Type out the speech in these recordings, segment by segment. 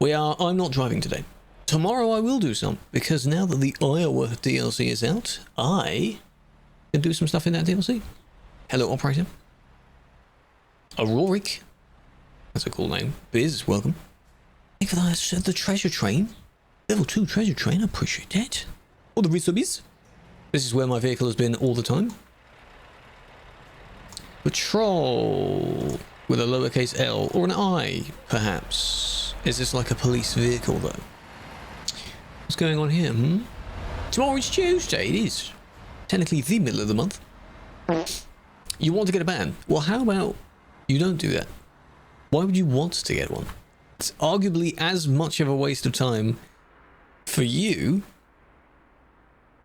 I'm not driving today. Tomorrow I will do some, because now that the Iowa DLC is out, I can do some stuff in that DLC. Hello, operator. Aurorik. That's a cool name. Biz, welcome. Thank you for that, the treasure train. Level 2 treasure train, I appreciate that. Or the Rizobis. This is where my vehicle has been all the time. Patrol with a lowercase L or an I, perhaps. Is this like a police vehicle, though? What's going on here, Tomorrow is Tuesday, it is. Technically the middle of the month. You want to get a ban? Well, how about you don't do that? Why would you want to get one? It's arguably as much of a waste of time for you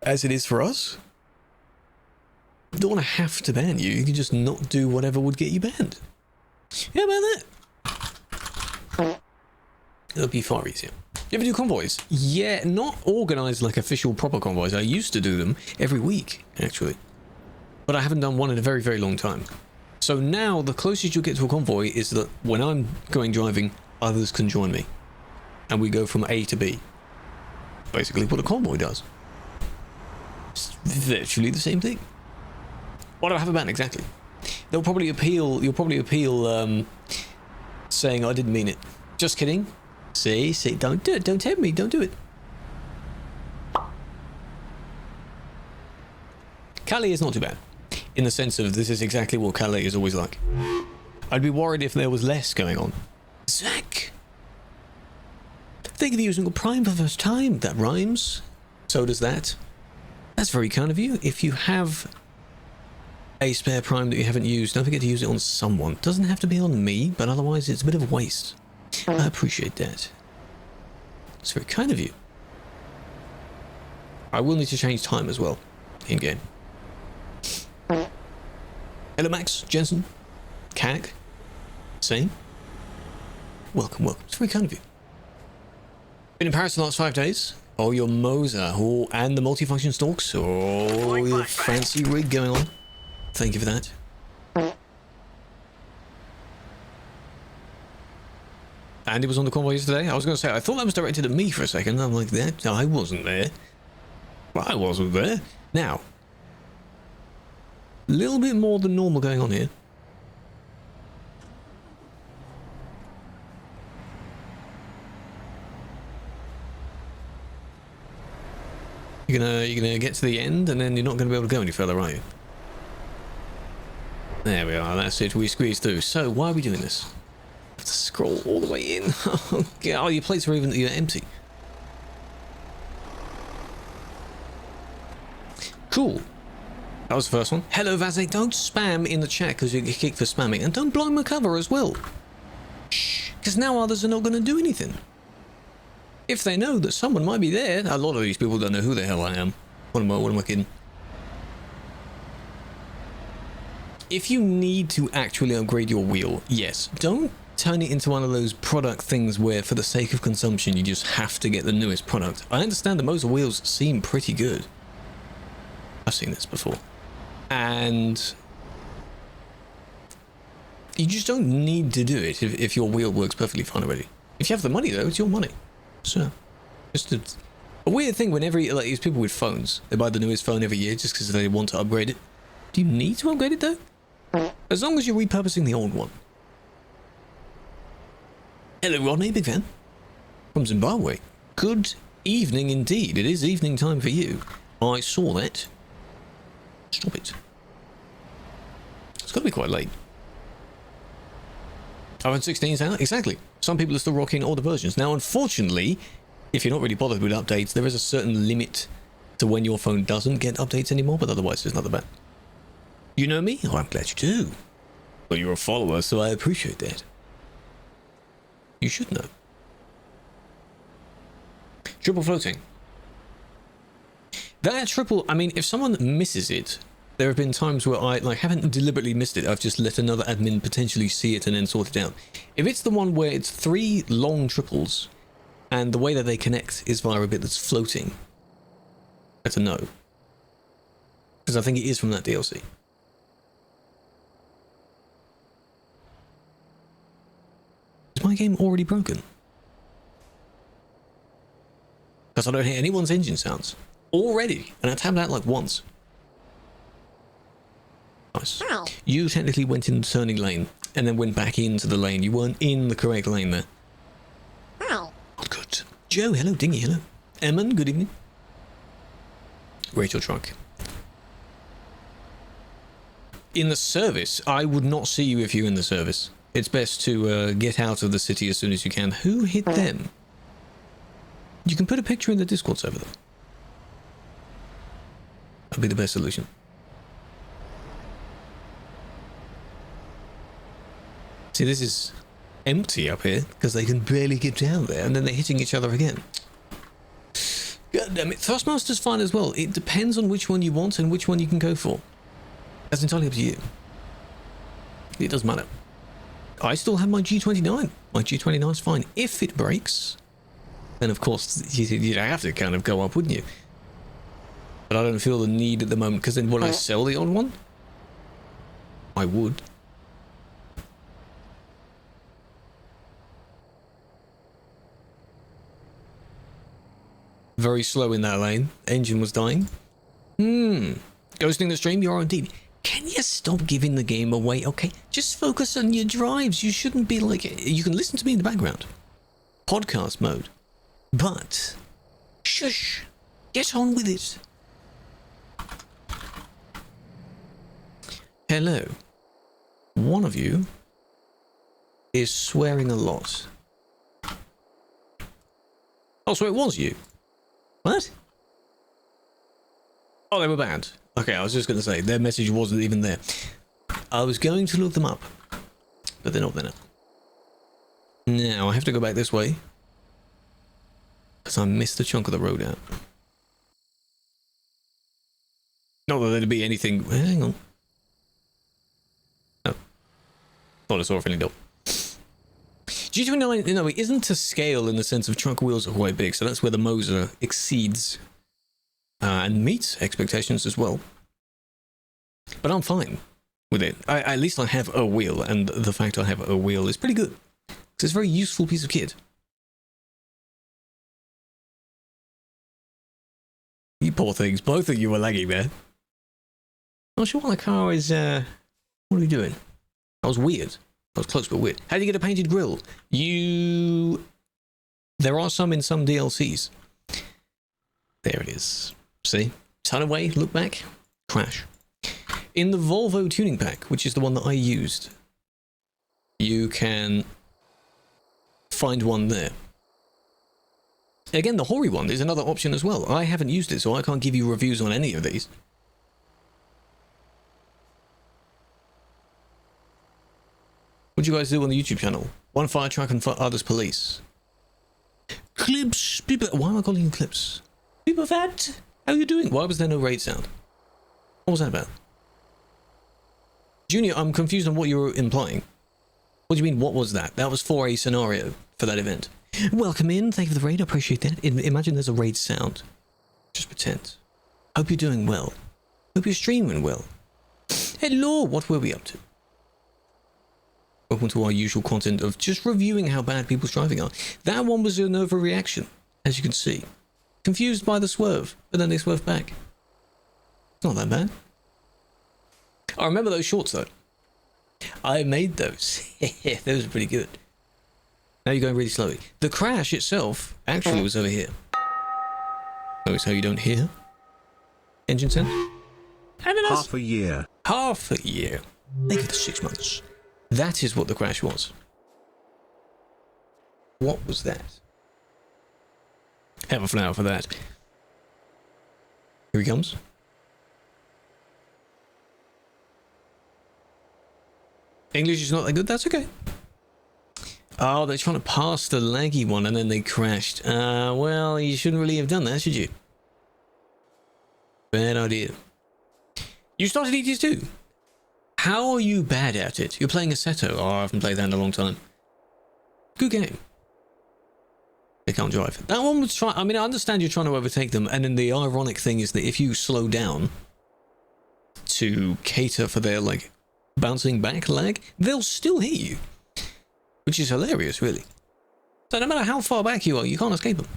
as it is for us. You don't want to have to ban you. You can just not do whatever would get you banned. How about that? It'll be far easier. You ever do convoys? Yeah, not organized like official proper convoys. I used to do them every week, actually. But I haven't done one in a very, very long time. So now the closest you'll get to a convoy is that when I'm going driving, others can join me. And we go from A to B. Basically what a convoy does. It's virtually the same thing. What do I have about exactly? You'll probably appeal saying I didn't mean it. Just kidding. See, don't do it. Don't tempt me. Don't do it. Calais is not too bad. In the sense of this is exactly what Calais is always like. I'd be worried if there was less going on. Zach! Thank you for using a Prime for the first time. That rhymes. So does that. That's very kind of you. If you have a spare Prime that you haven't used, don't forget to use it on someone. Doesn't have to be on me, but otherwise it's a bit of a waste. I appreciate that. It's very kind of you. I will need to change time as well. In-game. Hello Max, Jensen, Kag, Same. Welcome. It's very kind of you. Been in Paris the last 5 days. Oh, your Moser. Oh, and the multifunction stalks. Oh, your fancy rig going on. Thank you for that. Andy was on the convoy yesterday. I was going to say, I thought that was directed at me for a second. I'm like, that I wasn't there. Well, I wasn't there. Now, a little bit more than normal going on here. You're gonna get to the end, and then you're not gonna be able to go any further, are you? There we are. That's it. We squeeze through. So why are we doing this? I have to scroll all the way in. Oh, your plates are even empty. Cool. That was the first one. Hello, Vazek. Don't spam in the chat because you get kicked for spamming, and don't blow my cover as well. Shh. Because now others are not going to do anything. If they know that someone might be there, a lot of these people don't know who the hell I am. What am I kidding? If you need to actually upgrade your wheel, yes, don't turn it into one of those product things where for the sake of consumption you just have to get the newest product. I understand that Moser wheels seem pretty good. I've seen this before. And you just don't need to do it if your wheel works perfectly fine already. If you have the money though, it's your money. So, just a weird thing whenever like these people with phones, they buy the newest phone every year just because they want to upgrade it. Do you need to upgrade it though? As long as you're repurposing the old one. Hello Rodney, big fan. From Zimbabwe. Good evening indeed. It is evening time for you. I saw that. Stop it. It's got to be quite late. iPhone 16 is out? Exactly. Some people are still rocking older versions. Now, unfortunately, if you're not really bothered with updates, there is a certain limit to when your phone doesn't get updates anymore, but otherwise it's not that bad. You know me? Oh, I'm glad you do. Well, you're a follower, so I appreciate that. You should know. Triple floating. That triple, I mean, if someone misses it, there have been times where I haven't deliberately missed it. I've just let another admin potentially see it and then sort it out. If it's the one where it's 3 long triples and the way that they connect is via a bit that's floating, that's a no. Because I think it is from that DLC. Is my game already broken? Because I don't hear anyone's engine sounds. Already. And I tapped out like once. Nice. Wow. You technically went in the turning lane and then went back into the lane. You weren't in the correct lane there. Wow. Not good. Joe, hello. Dingy, hello. Eamon, good evening. Rate your truck. In the service, I would not see you if you're in the service. It's best to get out of the city as soon as you can. Who hit them? You can put a picture in the Discord server, though. That'd be the best solution. See, this is empty up here because they can barely get down there, and then they're hitting each other again. God damn it. Thrustmaster's fine as well. It depends on which one you want and which one you can go for. That's entirely up to you. It doesn't matter. I still have my G29. My G29's fine. If it breaks, then of course you'd have to kind of go up, wouldn't you? But I don't feel the need at the moment, because then would I sell the old one? I would. Very slow in that lane. Engine was dying. Ghosting the stream, you are indeed. Can you stop giving the game away? Okay, just focus on your drives. You shouldn't be like... You can listen to me in the background. Podcast mode. But... Shush. Get on with it. Hello. One of you is swearing a lot. Oh, so it was you. What? Oh, they were banned. Okay, I was just going to say, their message wasn't even there. I was going to look them up, but they're not there now. Now, I have to go back this way, because I missed a chunk of the road out. Not that there'd be anything... Hang on. Oh. Thought I saw a friendly dog. G29, no, it isn't to scale in the sense of truck wheels are quite big, so that's where the Moser exceeds and meets expectations as well. But I'm fine with it. At least I have a wheel, and the fact I have a wheel is pretty good. Because it's a very useful piece of kit. You poor things, both of you were laggy there. Not sure what the car is, what are we doing? That was weird. That was close but weird. How do you get a painted grille? There are some in some DLCs. There it is. See? Turn away, look back, crash. In the Volvo tuning pack, which is the one that I used, you can find one there. Again, the Hori one is another option as well. I haven't used it, so I can't give you reviews on any of these. What do you guys do on the YouTube channel? One fire truck and others police. Clips, people. Why am I calling you Clips? People fat. How are you doing? Why was there no raid sound? What was that about? Junior, I'm confused on what you were implying. What do you mean, what was that? That was for a scenario for that event. Welcome in. Thank you for the raid. I appreciate that. Imagine there's a raid sound. Just pretend. Hope you're doing well. Hope you're streaming well. Hello. What were we up to? Welcome to our usual content of just reviewing how bad people's driving are. That one was an overreaction, as you can see. Confused by the swerve, but then they swerved back. It's not that bad. I remember those shorts, though. I made those. Those are pretty good. Now you're going really slowly. The crash itself actually was over here. Notice how you don't hear? Engine sound? Half a year. Half a year. Thank you for 6 months. That is what the crash was. What was that? Have a flower for that. Here he comes. English is not that good? That's okay. Oh, they're trying to pass the laggy one and then they crashed. Well, you shouldn't really have done that, should you? Bad idea. You started ETS2. How are you bad at it? You're playing Assetto. Oh, I haven't played that in a long time. Good game. They can't drive. That one was trying... I mean, I understand you're trying to overtake them, and then the ironic thing is that if you slow down to cater for their, like, bouncing back lag, they'll still hit you. Which is hilarious, really. So no matter how far back you are, you can't escape them.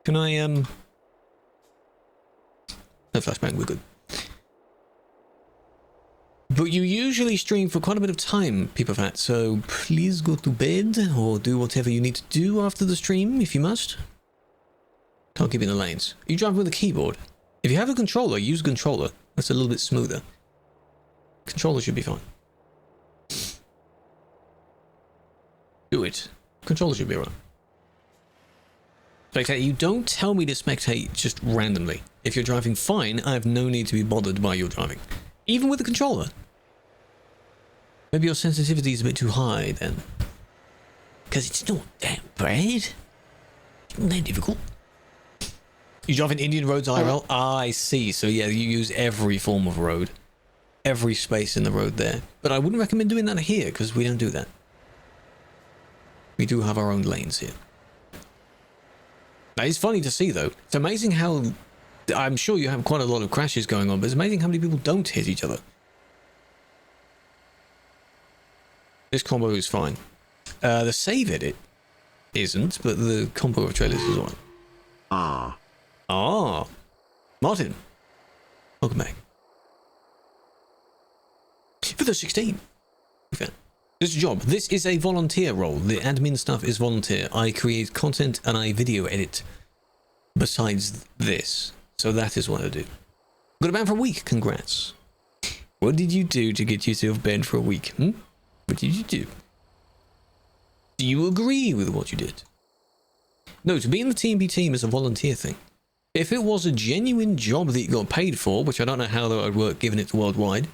Can I, no flashbang, we're good. But you usually stream for quite a bit of time, People Fat, so please go to bed or do whatever you need to do after the stream, if you must. Can't keep in the lanes. Are you driving with a keyboard? If you have a controller, use a controller. That's a little bit smoother. Controller should be fine. Do it. Controller should be right. Spectate, you don't tell me to spectate just randomly. If you're driving fine, I have no need to be bothered by your driving. Even with the controller. Maybe your sensitivity is a bit too high then. Because it's not that bad. It's not that difficult. You drive in Indian roads IRL? Ah, I see. So yeah, you use every form of road. Every space in the road there. But I wouldn't recommend doing that here, because we don't do that. We do have our own lanes here. Now, it's funny to see, though. It's amazing how... I'm sure you have quite a lot of crashes going on, but it's amazing how many people don't hit each other. This combo is fine. The save edit isn't, but the combo of trailers is on. Ah. Martin. Welcome back. For the 16. Okay. This is a job. This is a volunteer role. The admin stuff is volunteer. I create content and I video edit besides this. So that is what I do. Got a ban for a week. Congrats. What did you do to get yourself banned for a week? What did you do? Do you agree with what you did? No, to be in the TMP team is a volunteer thing. If it was a genuine job that you got paid for, which I don't know how that would work given it's worldwide,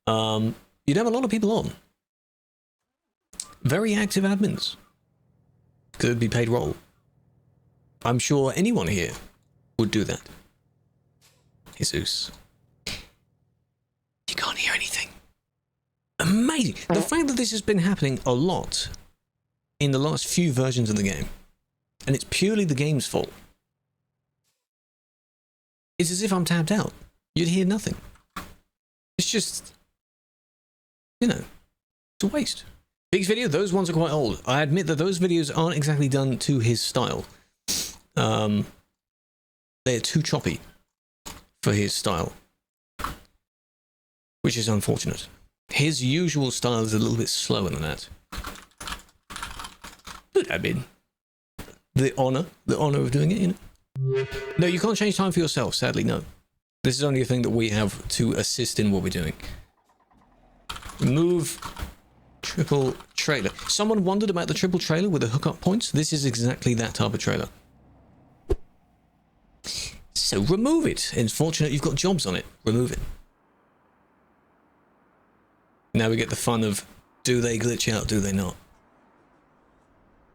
you'd have a lot of people on. Very active admins. Could be paid role. I'm sure anyone here would do that. Jesus. You can't hear anything. Amazing. The fact that this has been happening a lot in the last few versions of the game, and it's purely the game's fault. It's as if I'm tapped out. You'd hear nothing. It's just, you know, it's a waste. Big's video, those ones are quite old. I admit that those videos aren't exactly done to his style. They're too choppy for his style, which is unfortunate. His usual style is a little bit slower than that. But I mean, the honor of doing it, you know. No, you can't change time for yourself, sadly, no. This is only a thing that we have to assist in what we're doing. Remove triple trailer. Someone wondered about the triple trailer with the hookup points. This is exactly that type of trailer. So remove it. It's fortunate you've got jobs on it. Remove it. Now we get the fun of, do they glitch out, do they not?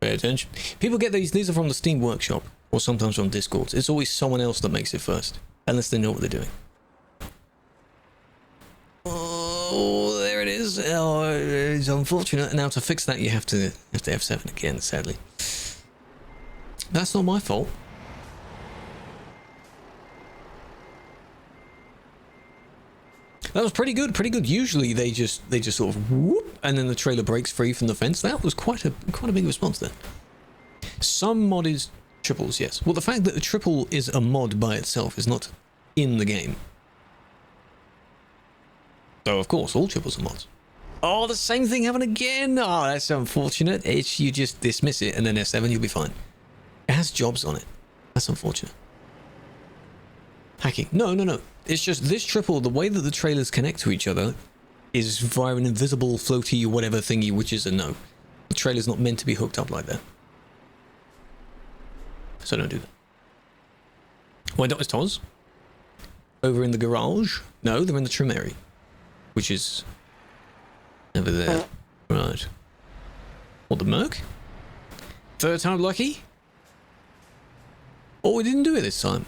Pay attention. People get these are from the Steam Workshop, or sometimes from Discord. It's always someone else that makes it first, unless they know what they're doing. Oh, there it is. Oh, it's unfortunate. Now to fix that, you have to F7 again, sadly. That's not my fault. That was pretty good, pretty good. Usually they just sort of whoop, and then the trailer breaks free from the fence. That was quite a big response there. Some mod is triples, yes. Well, the fact that a triple is a mod by itself is not in the game. So of course, all triples are mods. Oh, the same thing happened again. Oh, that's unfortunate. It's, you just dismiss it and then F7, you'll be fine. It has jobs on it. That's unfortunate. Hacking. No. It's just this triple, the way that the trailers connect to each other is via an invisible floaty whatever thingy, which is a no. The trailer's not meant to be hooked up like that. So don't do that. Why not, Toz? Over in the garage? No, they're in the trim area, which is over there. Right. What, the Merc? Third time lucky? Oh, we didn't do it this time.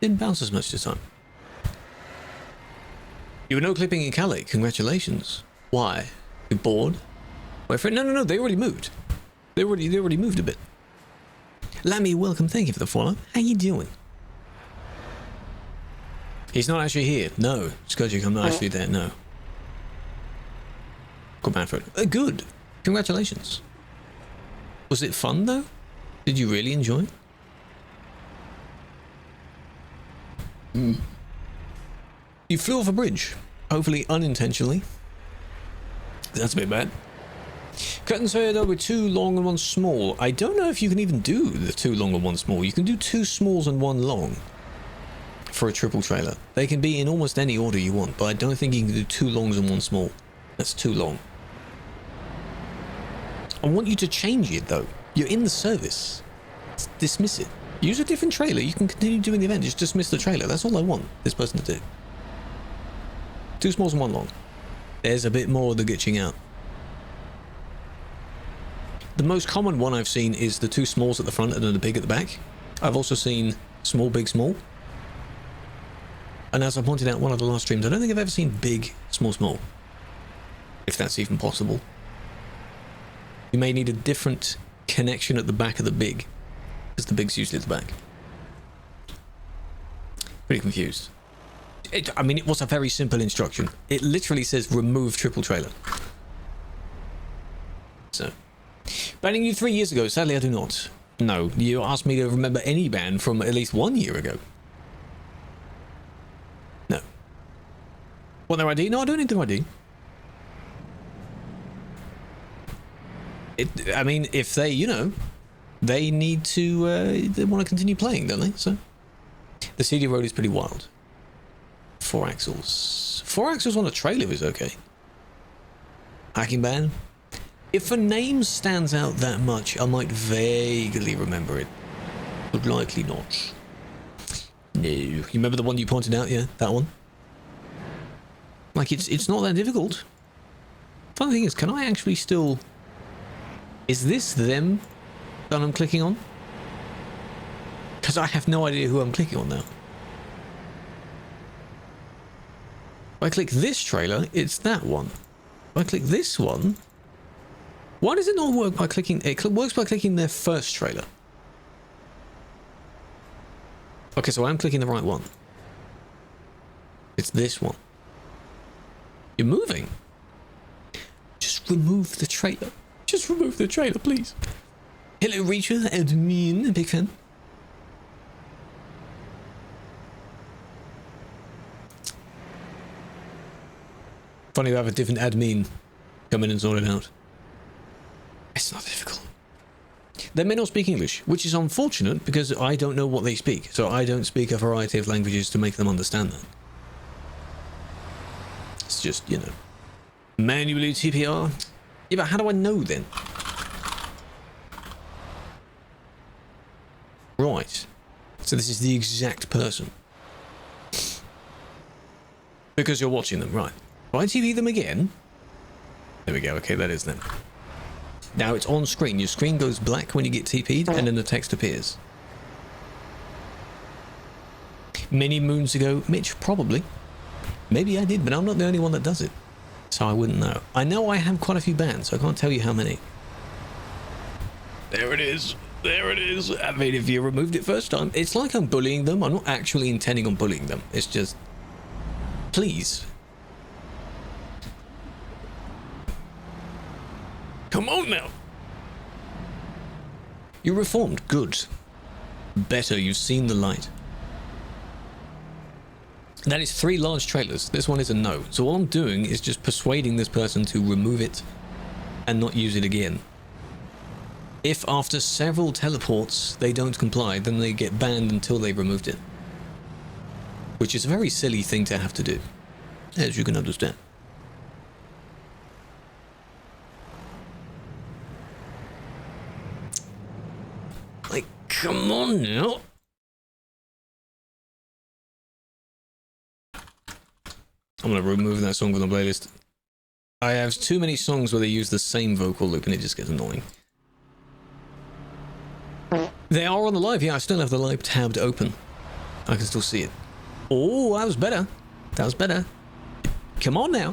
Didn't bounce as much this time. You were no clipping in Calais. Congratulations. Why? You're bored? Wait for it. No. They already moved. They already moved a bit. Lammy, welcome. Thank you for the follow. How you doing? He's not actually here. No. Skojic, I'm not actually there. No. Good man for it. Good. Congratulations. Was it fun though? Did you really enjoy it? You flew off a bridge, hopefully unintentionally. That's a bit bad. Curtain said there were 2 long and 1 small. I don't know if you can even do the 2 long and 1 small. You can do 2 smalls and 1 long for a triple trailer. They can be in almost any order you want, but I don't think you can do 2 longs and 1 small. That's too long. I want you to change it though. You're in the service. Dismiss it. Use a different trailer. You can continue doing the event. Just dismiss the trailer. That's all I want this person to do. 2 smalls and 1 long. There's a bit more of the glitching out. The most common one I've seen is the 2 smalls at the front and then the big at the back. I've also seen small, big, small. And as I pointed out in one of the last streams, I don't think I've ever seen big, small, small. If that's even possible. You may need a different connection at the back of the big, because the big's usually at the back. Pretty confused. I mean, it was a very simple instruction. It literally says remove triple trailer. So, banning you 3 years ago. Sadly, I do not. No, you asked me to remember any ban from at least 1 year ago. No. Want their ID? No, I don't need their ID. I mean, if they, you know, they need to, they want to continue playing, don't they? So, the CD road is pretty wild. 4 axles. 4 axles on a trailer is okay. Hacking ban. If a name stands out that much, I might vaguely remember it. But likely not. No. You remember the one you pointed out? Yeah, that one. Like, it's not that difficult. Funny thing is, can I actually still... Is this them that I'm clicking on? Because I have no idea who I'm clicking on now. If I click this trailer, it's that one. If I click this one... Why does it not work by clicking... It works by clicking their first trailer. Okay, so I'm clicking the right one. It's this one. You're moving. Just remove the trailer. Just remove the trailer, please. Hello, Reacher, admin, big fan. Funny to have a different admin come in and sort it out. It's not difficult. They may not speak English, which is unfortunate because I don't know what they speak, so I don't speak a variety of languages to make them understand that. It's just, you know, manually TPR. Yeah, but how do I know then? Right. So this is the exact person. Because you're watching them, right. If I TV them again... There we go, okay, that is them. Now it's on screen. Your screen goes black when you get TP'd, and then the text appears. Many moons ago, Mitch, probably. Maybe I did, but I'm not the only one that does it. So I wouldn't know. I know I have quite a few bans, so I can't tell you how many. There it is. There it is. I mean, if you removed it first time, it's like I'm bullying them. I'm not actually intending on bullying them. It's just... Please. Come on now. You're reformed. Good. Better. You've seen the light. That is 3 large trailers. This one is a no. So all I'm doing is just persuading this person to remove it and not use it again. If after several teleports they don't comply, then they get banned until they've removed it. Which is a very silly thing to have to do, as you can understand. Like, come on now. I'm going to remove that song from the playlist. I have too many songs where they use the same vocal loop and it just gets annoying. They are on the live. Yeah, I still have the live tabbed open. I can still see it. Oh, that was better. That was better. Come on now.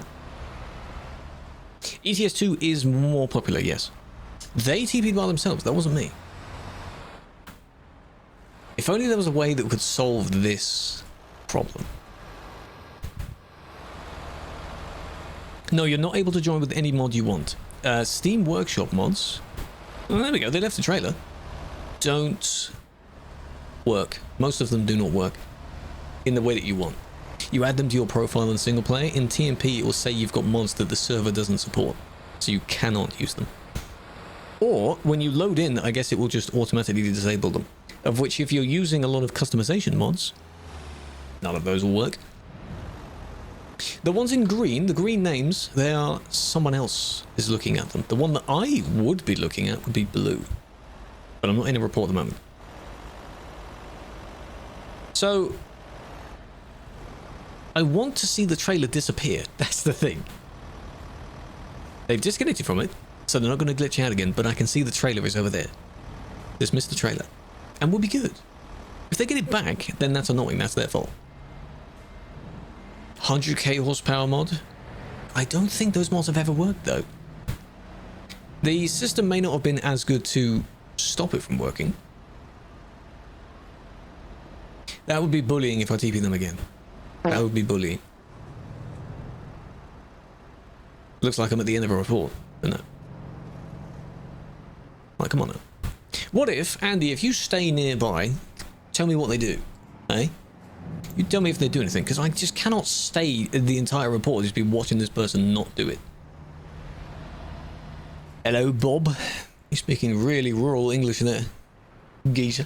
ETS2 is more popular, yes. They TP'd by themselves. That wasn't me. If only there was a way that could solve this problem. No, you're not able to join with any mod you want. Steam Workshop mods. Well, there we go. They left the trailer. Don't work. Most of them do not work in the way that you want. You add them to your profile in single player. In TMP, it will say you've got mods that the server doesn't support, so you cannot use them. Or when you load in, I guess it will just automatically disable them. Of which, if you're using a lot of customization mods, none of those will work. The ones in green, the green names, they are someone else is looking at them. The one that I would be looking at would be blue. But I'm not in a report at the moment. So, I want to see the trailer disappear. That's the thing. They've disconnected from it, so they're not going to glitch out again, but I can see the trailer is over there. Dismiss the trailer. And we'll be good. If they get it back, then that's annoying. That's their fault. 100k horsepower mod? I don't think those mods have ever worked, though. The system may not have been as good to stop it from working. That would be bullying if I TP them again. That would be bullying. Looks like I'm at the end of a report, doesn't it? Like, come on now. What if, Andy, if you stay nearby, tell me what they do, eh? You tell me if they do anything, because I just cannot stay the entire report, just be watching this person not do it. Hello, Bob. You're speaking really rural English there, geezer.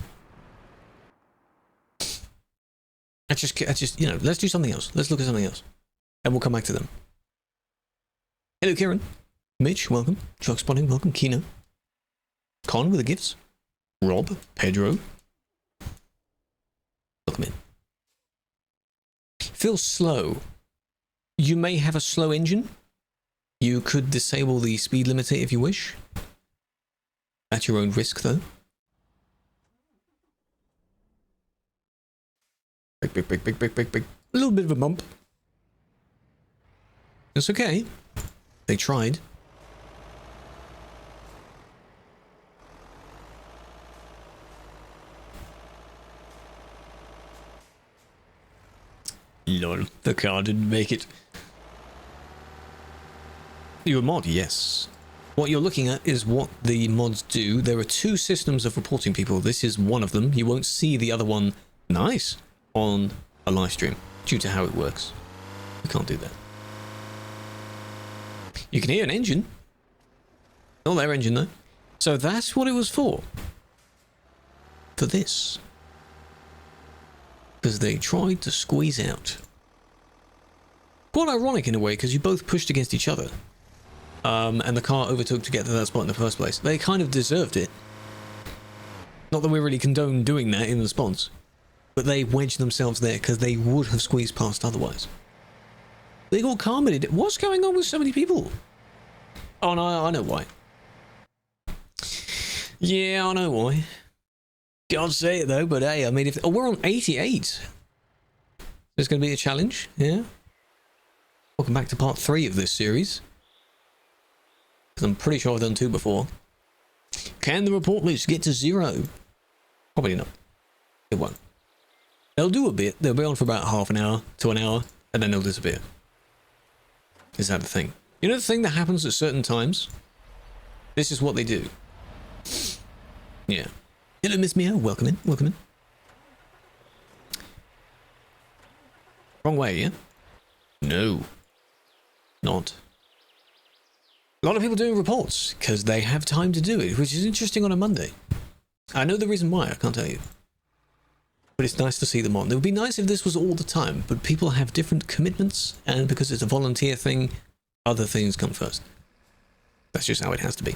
I just, you know, let's do something else. Let's look at something else. And we'll come back to them. Hello, Kieran. Mitch, welcome. Truck Spotting, welcome. Kino. Con with the gifts. Rob. Pedro. Welcome in. Feels slow. You may have a slow engine. You could disable the speed limiter if you wish. At your own risk, though. Big. A little bit of a bump. It's okay. They tried. Lol, the car didn't make it. You're a mod, yes. What you're looking at is what the mods do. There are two systems of reporting people. This is one of them. You won't see the other one. Nice. On a live stream due to how it works. You can't do that. You can hear an engine. Not their engine though. So that's what it was for. For this. Because they tried to squeeze out. Quite ironic in a way, because you both pushed against each other. And the car overtook to get to that spot in the first place. They kind of deserved it. Not that we really condone doing that in response. But they wedged themselves there because they would have squeezed past otherwise. They got carmated. What's going on with so many people? Oh no, I know why. Yeah, I know why. Can't say it though, but hey, I mean, if we're on 88. There's going to be a challenge, yeah? Welcome back to part 3 of this series. Because I'm pretty sure I've done 2 before. Can the report list get to 0? Probably not. It won't. They'll do a bit. They'll be on for about half an hour to an hour, and then they'll disappear. Is that the thing? You know the thing that happens at certain times? This is what they do. Yeah. Hello, Miss Mia. Welcome in. Welcome in. Wrong way, yeah? No. Not. A lot of people doing reports, because they have time to do it, which is interesting on a Monday. I know the reason why, I can't tell you. But it's nice to see them on. It would be nice if this was all the time, but people have different commitments, and because it's a volunteer thing, other things come first. That's just how it has to be.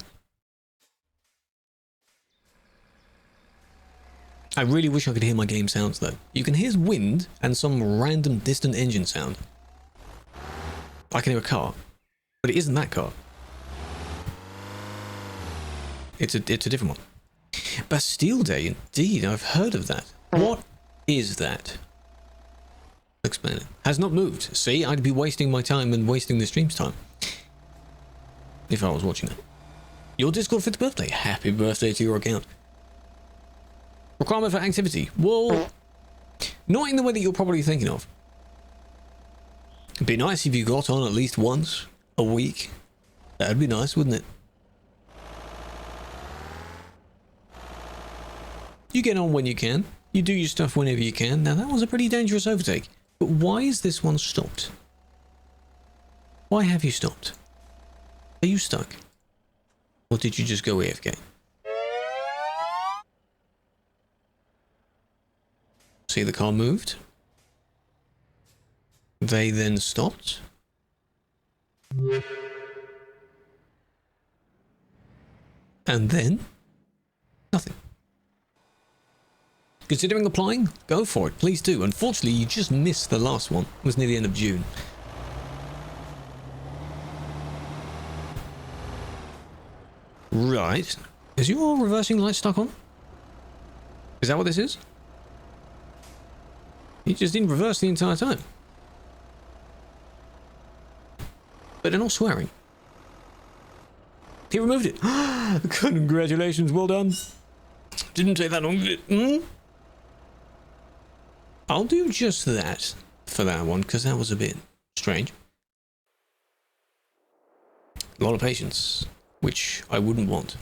I really wish I could hear my game sounds, though. You can hear wind and some random distant engine sound. I can hear a car, but it isn't that car. It's a different one. Bastille Day, indeed. I've heard of that. What is that? Explain it. Has not moved. See, I'd be wasting my time and wasting the stream's time if I was watching it. Your Discord 5th birthday. Happy birthday to your account. Requirement for activity. Well, not in the way that you're probably thinking of. It'd be nice if you got on at least once a week. That'd be nice, wouldn't it? You get on when you can. You do your stuff whenever you can. Now, that was a pretty dangerous overtake. But why is this one stopped? Why have you stopped? Are you stuck? Or did you just go AFK? See, the car moved. They then stopped. And then nothing. Considering applying, go for it. Please do. Unfortunately, you just missed the last one. It was near the end of June. Right. Is your reversing light stuck on? Is that what this is? You just didn't reverse the entire time. But they're not swearing. He removed it. Congratulations, well done. Didn't take that long, did it? I'll do just that for that one, because that was a bit strange. A lot of patience, which I wouldn't want.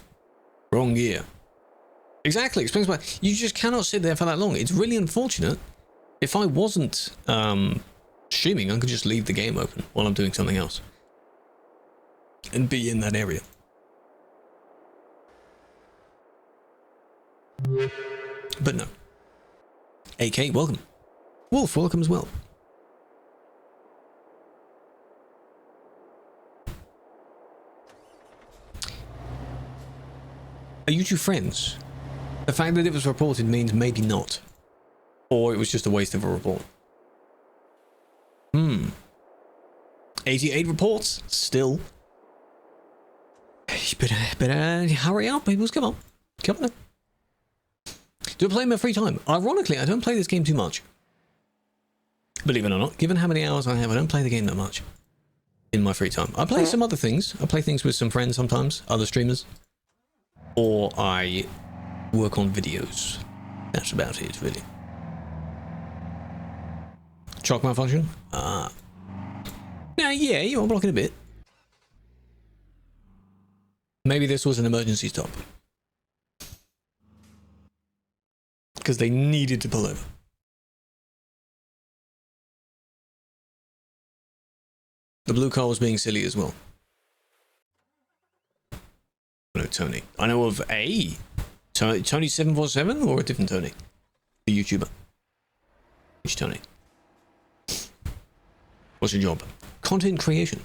Wrong gear. Exactly, explains why. You just cannot sit there for that long. It's really unfortunate. If I wasn't streaming, I could just leave the game open while I'm doing something else. And be in that area. But no. AK, welcome. Wolf, welcome as well. Are you two friends? The fact that it was reported means maybe not. Or it was just a waste of a report. 88 reports? Still. You better hurry up, people. Come on. Come on. Do I play in my free time? Ironically, I don't play this game too much. Believe it or not, given how many hours I have, I don't play the game that much in my free time. I play some other things. I play things with some friends sometimes, other streamers. Or I work on videos. That's about it, really. Truck malfunction? Now, yeah, you are blocking a bit. Maybe this was an emergency stop. Because they needed to pull over. The blue car was being silly as well. No, Tony. I know of a Tony747 or a different Tony? The YouTuber. Which Tony? What's your job? Content creation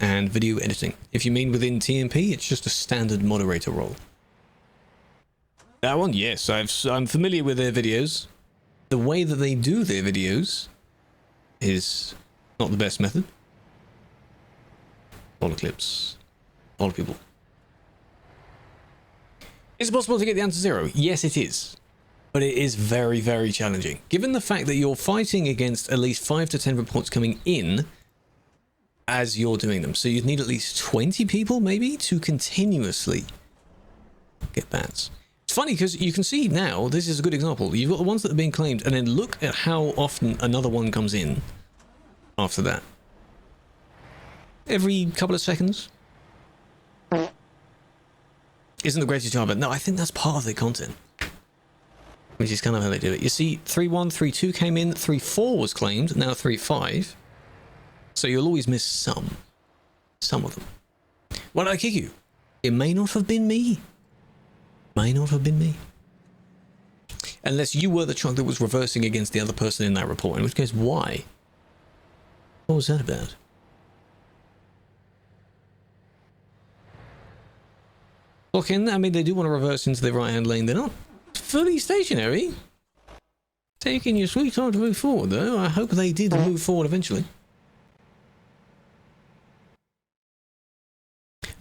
and video editing. If you mean within TMP, it's just a standard moderator role. That one, yes, I'm familiar with their videos. The way that they do their videos is not the best method. A lot of clips, a lot of people. Is it possible to get the answer 0? Yes, it is. But it is very, very challenging. Given the fact that you're fighting against at least 5 to 10 reports coming in as you're doing them. So you'd need at least 20 people, maybe, to continuously get bans. It's funny because you can see now, this is a good example. You've got the ones that are being claimed, and then look at how often another one comes in after that. Every couple of seconds. Isn't the greatest job, but no, I think that's part of the content. Which is kind of how they do it. You see, 3-1, 3-2 came in, 3-4 was claimed, now 3-5. So you'll always miss some. Some of them. Why did I kick you? It may not have been me. May not have been me. Unless you were the truck that was reversing against the other person in that report, in which case, why? What was that about? Look in, I mean, they do want to reverse into the right-hand lane. They're not fully stationary. Taking your sweet time to move forward, though. I hope they did move forward eventually.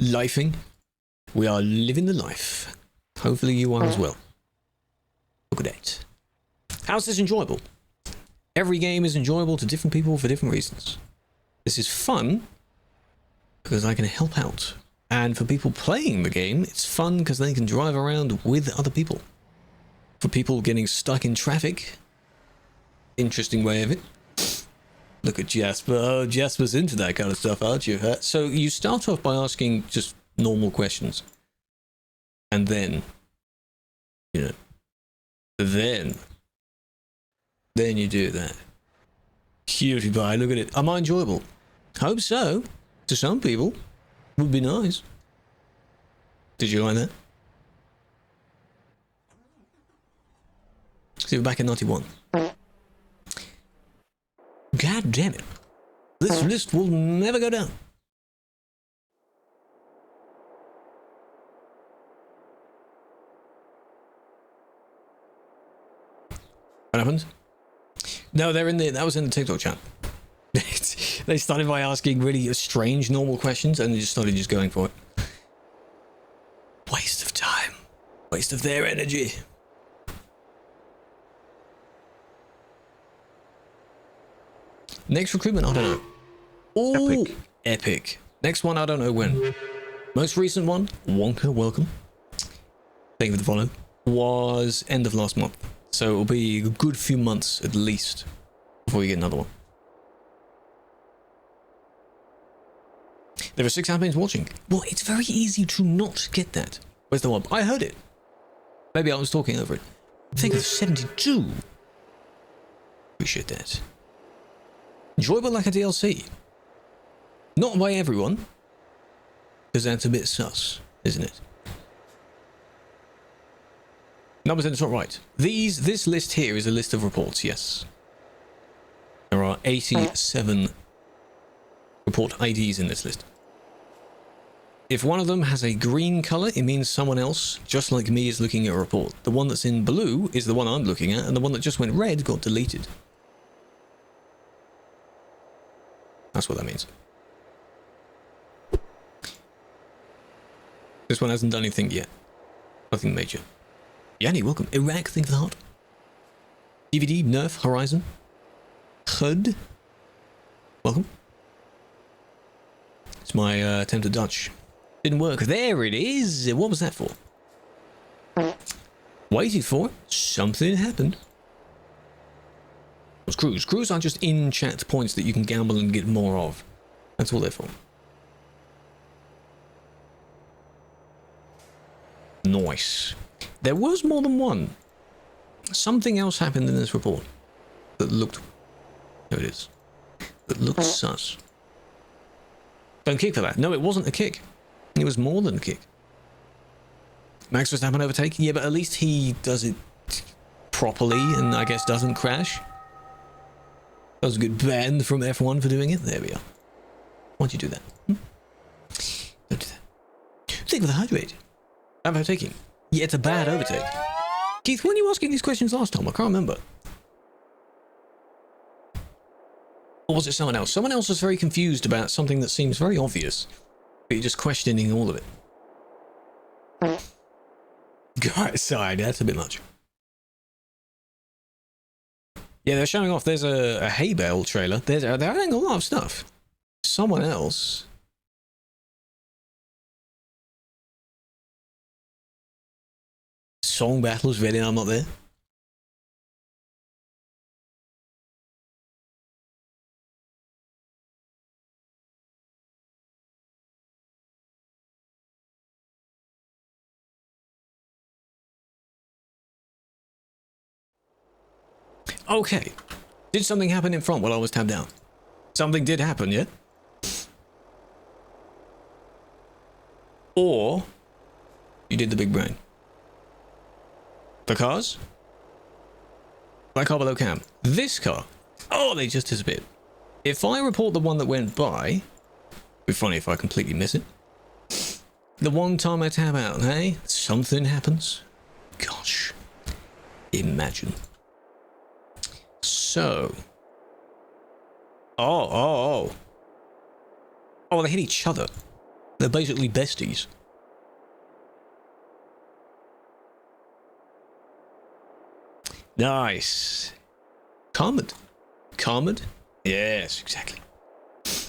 Lifing. We are living the life. Hopefully you are as well. Look at that. How's this enjoyable? Every game is enjoyable to different people for different reasons. This is fun because I can help out. And for people playing the game, it's fun because they can drive around with other people. For people getting stuck in traffic, interesting way of it. Look at Jasper. Oh, Jasper's into that kind of stuff, aren't you? So you start off by asking just normal questions. And then, you know, Then you do that. Cutie pie, look at it. Am I enjoyable? Hope so. To some people. Would be nice. Did you like that? See, we're back at 91. God damn it. This list will never go down. What happened? No, they're in the. That was in the TikTok chat. They started by asking really strange, normal questions, and they just started just going for it. Waste of time. Waste of their energy. Next recruitment, I don't know. Oh, epic. Next one, I don't know when. Most recent one, Wonka, welcome. Thank you for the follow. Was end of last month. So it'll be a good few months at least before you get another one. There are 6 admins watching. Well, it's very easy to not get that. Where's the one? I heard it. Maybe I was talking over it. Think of 72. Appreciate that. Enjoyable like a DLC. Not by everyone. Because that's a bit sus, isn't it? Numbers in the top right. This list here is a list of reports, yes. There are 87 report IDs in this list. If one of them has a green color, it means someone else, just like me, is looking at a report. The one that's in blue is the one I'm looking at, and the one that just went red got deleted. That's what that means. This one hasn't done anything yet. Nothing major. Yanni, welcome. Iraq, think of the heart. DVD, Nerf, Horizon. Khud. Welcome. It's my attempt at Dutch. Didn't work. There it is. What was that for? Waited for it. Something happened. It was crews. Crews are just in-chat points that you can gamble and get more of. That's all they're for. Nice. There was more than one. Something else happened in this report that looked... There it is. That looked sus. Don't kick for that. No, it wasn't a kick. It was more than a kick. Max Verstappen overtake? Yeah, but at least he does it properly and I guess doesn't crash. That was a good ban from F1 for doing it. There we are. Why'd you do that? Don't do that. Think of the hydrate. Overtaking. Yeah, it's a bad overtake. Keith, when you were asking these questions last time? I can't remember. Or was it someone else? Someone else was very confused about something that seems very obvious. But you're just questioning all of it. God, sorry, that's a bit much. Yeah, they're showing off. There's a hay bale trailer. They're adding a lot of stuff. Someone else... Song battles, really? I'm not there. Okay. Did something happen in front while I was tabbed down? Something did happen, yeah? Or you did the big brain. The cars? That car below cam. This car. Oh, they just disappeared. If I report the one that went by, it'd be funny if I completely miss it. The one time I tab out, hey? Something happens. Gosh. Imagine. So. Oh, they hit each other. They're basically besties. Nice. Carmed. Carmed? Yes, exactly.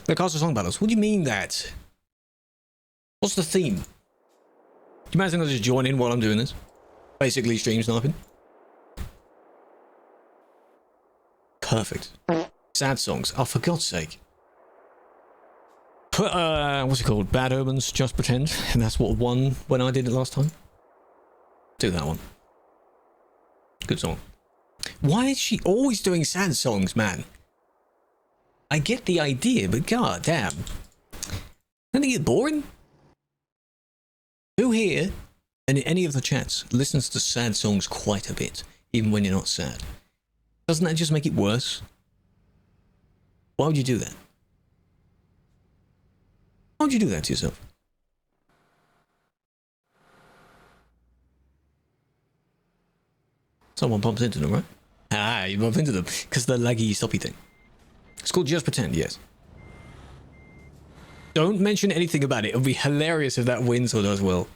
The cars are song battles. What do you mean that? What's the theme? Do you imagine I just join in while I'm doing this? Basically stream sniping. Perfect. Sad songs. Oh, for God's sake. Put, what's it called? Bad Omens, Just Pretend. And that's what won when I did it last time. Do that one. Good song. Why is she always doing sad songs, man? I get the idea, but god damn. Doesn't it get boring? Who here, and in any of the chats, listens to sad songs quite a bit, even when you're not sad? Doesn't that just make it worse? Why would you do that? Why would you do that to yourself? Someone bumps into them, right? Ah, you bump into them because the laggy stoppy thing. It's called Just Pretend, yes. Don't mention anything about it. It'll be hilarious if that wins or does well.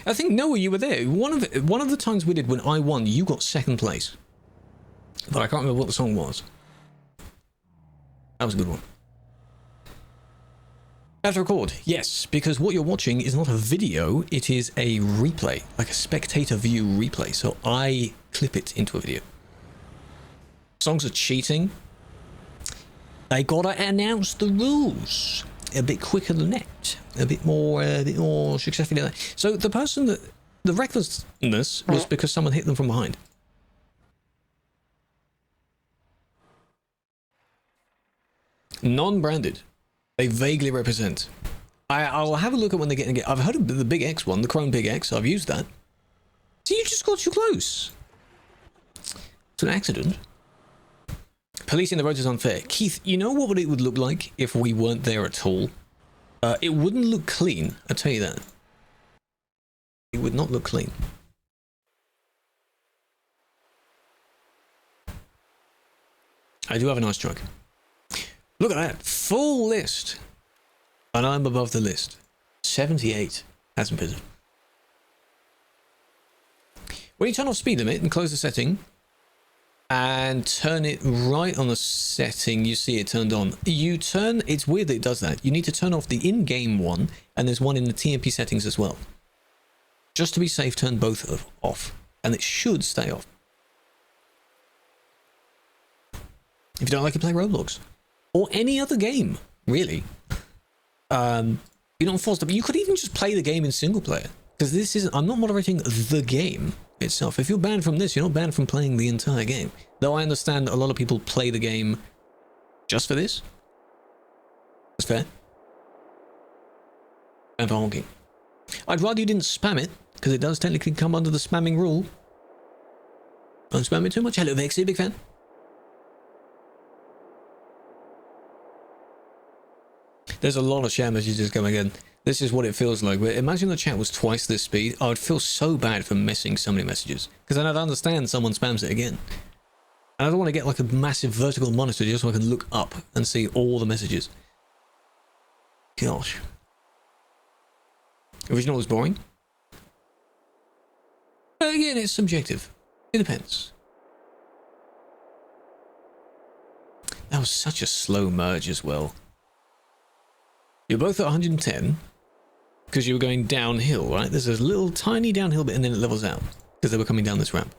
I think, Noah, you were there. One of the times we did when I won, you got second place. But I can't remember what the song was. That was a good one. Have to record. Yes, because what you're watching is not a video, it is a replay, like a spectator view replay. So I clip it into a video. Songs are cheating. They gotta announce the rules a bit quicker than that, a bit more successfully than that. So the person that the recklessness was because someone hit them from behind. Non-branded. They vaguely represent. I'll have a look at when they get again. I've heard of the Big X one, the Chrome Big X. I've used that. So you just got too close. It's an accident. Policing the roads is unfair. Keith, you know what it would look like if we weren't there at all? It wouldn't look clean, I'll tell you that. It would not look clean. I do have a nice truck. Look at that. Full list. And I'm above the list. 78. That's impressive. When you turn off speed limit and close the setting and turn it right on the setting, you see it turned on. It's weird that it does that. You need to turn off the in-game one, and there's one in the TMP settings as well. Just to be safe, turn both off. And it should stay off. If you don't like it, play Roblox. Or any other game, really. You're not forced to, but you could even just play the game in single player. Because this isn't, I'm not moderating the game itself. If you're banned from this, you're not banned from playing the entire game. Though I understand a lot of people play the game just for this. That's fair. And for honking. I'd rather you didn't spam it, because it does technically come under the spamming rule. Don't spam it too much. Hello, Vexy, big fan. There's a lot of chat messages coming in. This is what it feels like. But imagine the chat was twice this speed. I would feel so bad for missing so many messages. Because then I'd understand someone spams it again. And I don't want to get like a massive vertical monitor just so I can look up and see all the messages. Gosh. Original was boring? But again, it's subjective. It depends. That was such a slow merge as well. You're both at 110 because you were going downhill, right? There's a little tiny downhill bit and then it levels out because they were coming down this ramp.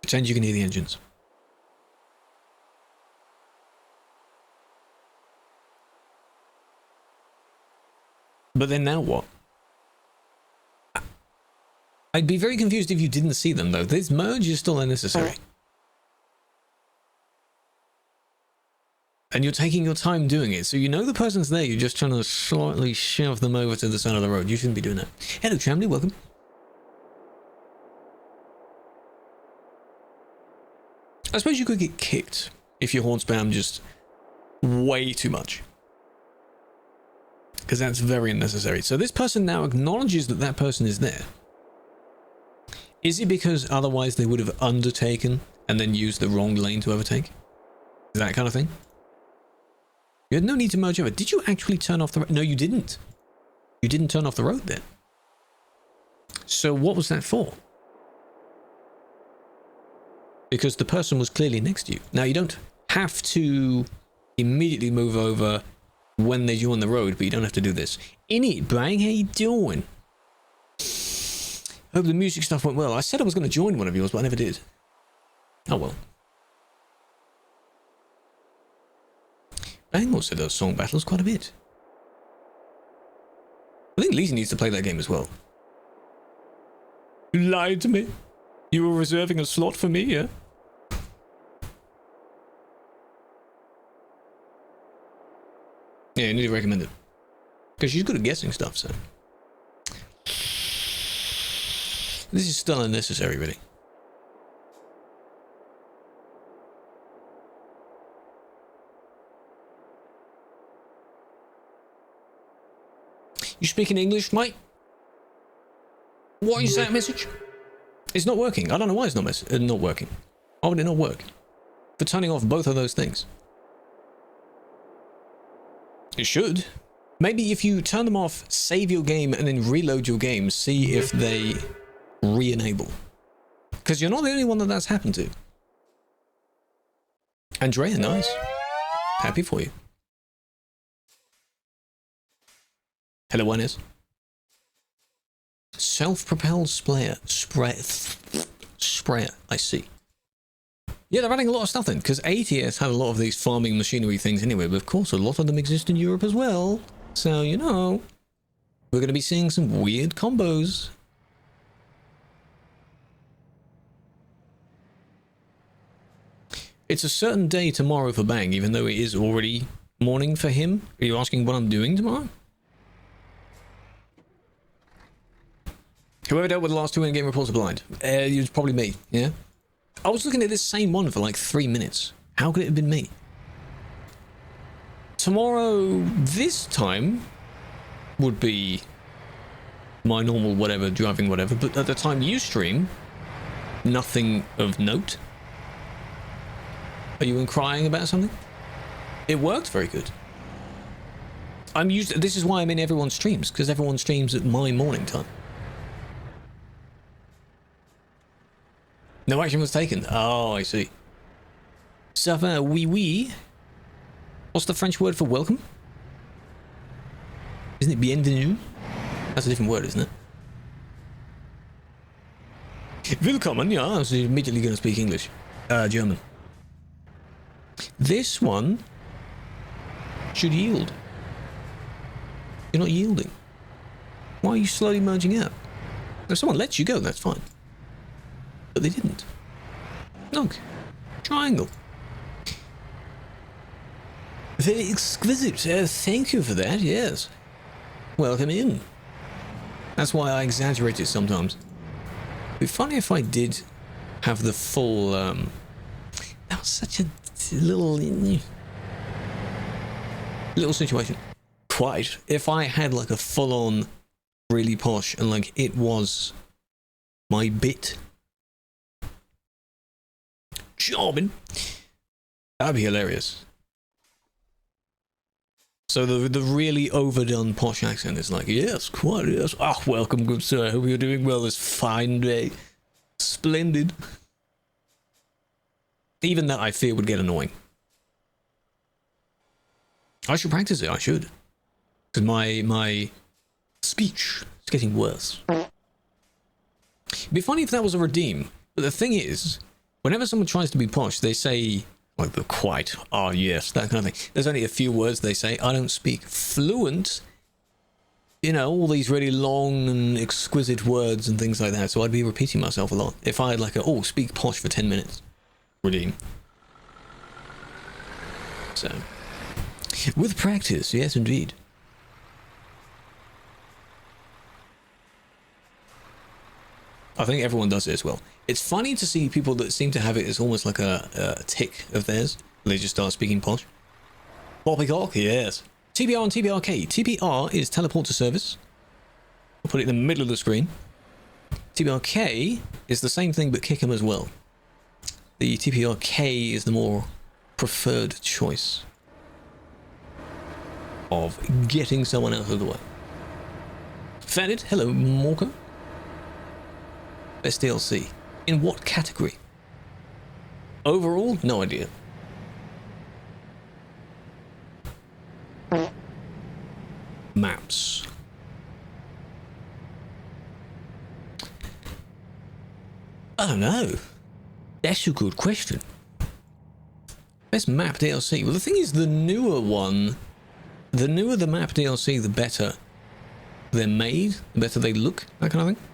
Pretend you can hear the engines. But then now what? I'd be very confused if you didn't see them though. This merge is still unnecessary. And you're taking your time doing it. So you know the person's there. You're just trying to slightly shove them over to the side of the road. You shouldn't be doing that. Hello, Tramley. Welcome. I suppose you could get kicked if your horn spam just way too much. Because that's very unnecessary. So this person now acknowledges that that person is there. Is it because otherwise they would have undertaken and then used the wrong lane to overtake? Is that kind of thing? You had no need to merge over. Did you actually turn off the road? No, you didn't. You didn't turn off the road then. So what was that for? Because the person was clearly next to you. Now, you don't have to immediately move over when they join the road, but you don't have to do this. Innie, Bang, how you doing? Hope the music stuff went well. I said I was going to join one of yours, but I never did. Oh well. Bang also does song battles quite a bit. I think Lisa needs to play that game as well. You lied to me. You were reserving a slot for me, yeah? Yeah, you need to recommend it. Because she's good at guessing stuff, so. This is still unnecessary, really. You speaking English, mate? What is that message? It's not working. I don't know why it's not working. Why would it not work? For turning off both of those things. It should. Maybe if you turn them off, save your game, and then reload your game, see if they re-enable. Because you're not the only one that that's happened to. Andrea, nice. Happy for you. Hello, Inez. Self-propelled sprayer. Sprayer, I see. Yeah, they're adding a lot of stuff in, because ATS had a lot of these farming machinery things anyway, but of course a lot of them exist in Europe as well. So, you know, we're going to be seeing some weird combos. It's a certain day tomorrow for Bang, even though it is already morning for him. Are you asking what I'm doing tomorrow? Whoever dealt with the last two in-game reports are blind. It was probably me, yeah? I was looking at this same one for like 3 minutes. How could it have been me? Tomorrow, this time, would be my normal whatever, driving whatever, but at the time you stream, nothing of note. Are you crying about something? It worked very good. This is why I'm in everyone's streams, because everyone streams at my morning time. No action was taken. Oh, I see. Ça va, oui, oui. What's the French word for welcome? Isn't it bienvenue? That's a different word, isn't it? Willkommen, yeah. I was immediately going to speak English. German. This one should yield. You're not yielding. Why are you slowly merging out? If someone lets you go, that's fine. But they didn't. Look. Triangle. Very exquisite. Thank you for that, yes. Welcome in. That's why I exaggerate it sometimes. It'd be funny if I did have the full, that was such a little situation. Quite. If I had like a full-on, really posh, and like it was my bit. Jobbing. That'd be hilarious. So the really overdone posh accent is like, yes, quite, yes. Ah, welcome, good sir. I hope you're doing well this fine day. Splendid. Even that I fear would get annoying. I should practice it, I should. Because my speech is getting worse. It'd be funny if that was a redeem. But the thing is, whenever someone tries to be posh, they say, like the quite, oh yes, that kind of thing. There's only a few words they say. I don't speak fluent. You know, all these really long and exquisite words and things like that. So I'd be repeating myself a lot. If I had like a, speak posh for 10 minutes. Redeem. So, with practice, yes indeed. I think everyone does it as well. It's funny to see people that seem to have it as almost like a tick of theirs. They just start speaking posh. Poppycock, yes. TBR and TBRK. TBR is teleport to service. I'll put it in the middle of the screen. TBRK is the same thing but kick 'em as well. The TBRK is the more preferred choice of getting someone out of the way. Fanid, hello, Morco. Best DLC. In what category? Overall, no idea. Maps. I don't know. That's a good question. Best map DLC. Well, the thing is, the newer one, the newer the map DLC, the better they're made, the better they look, that kind of thing.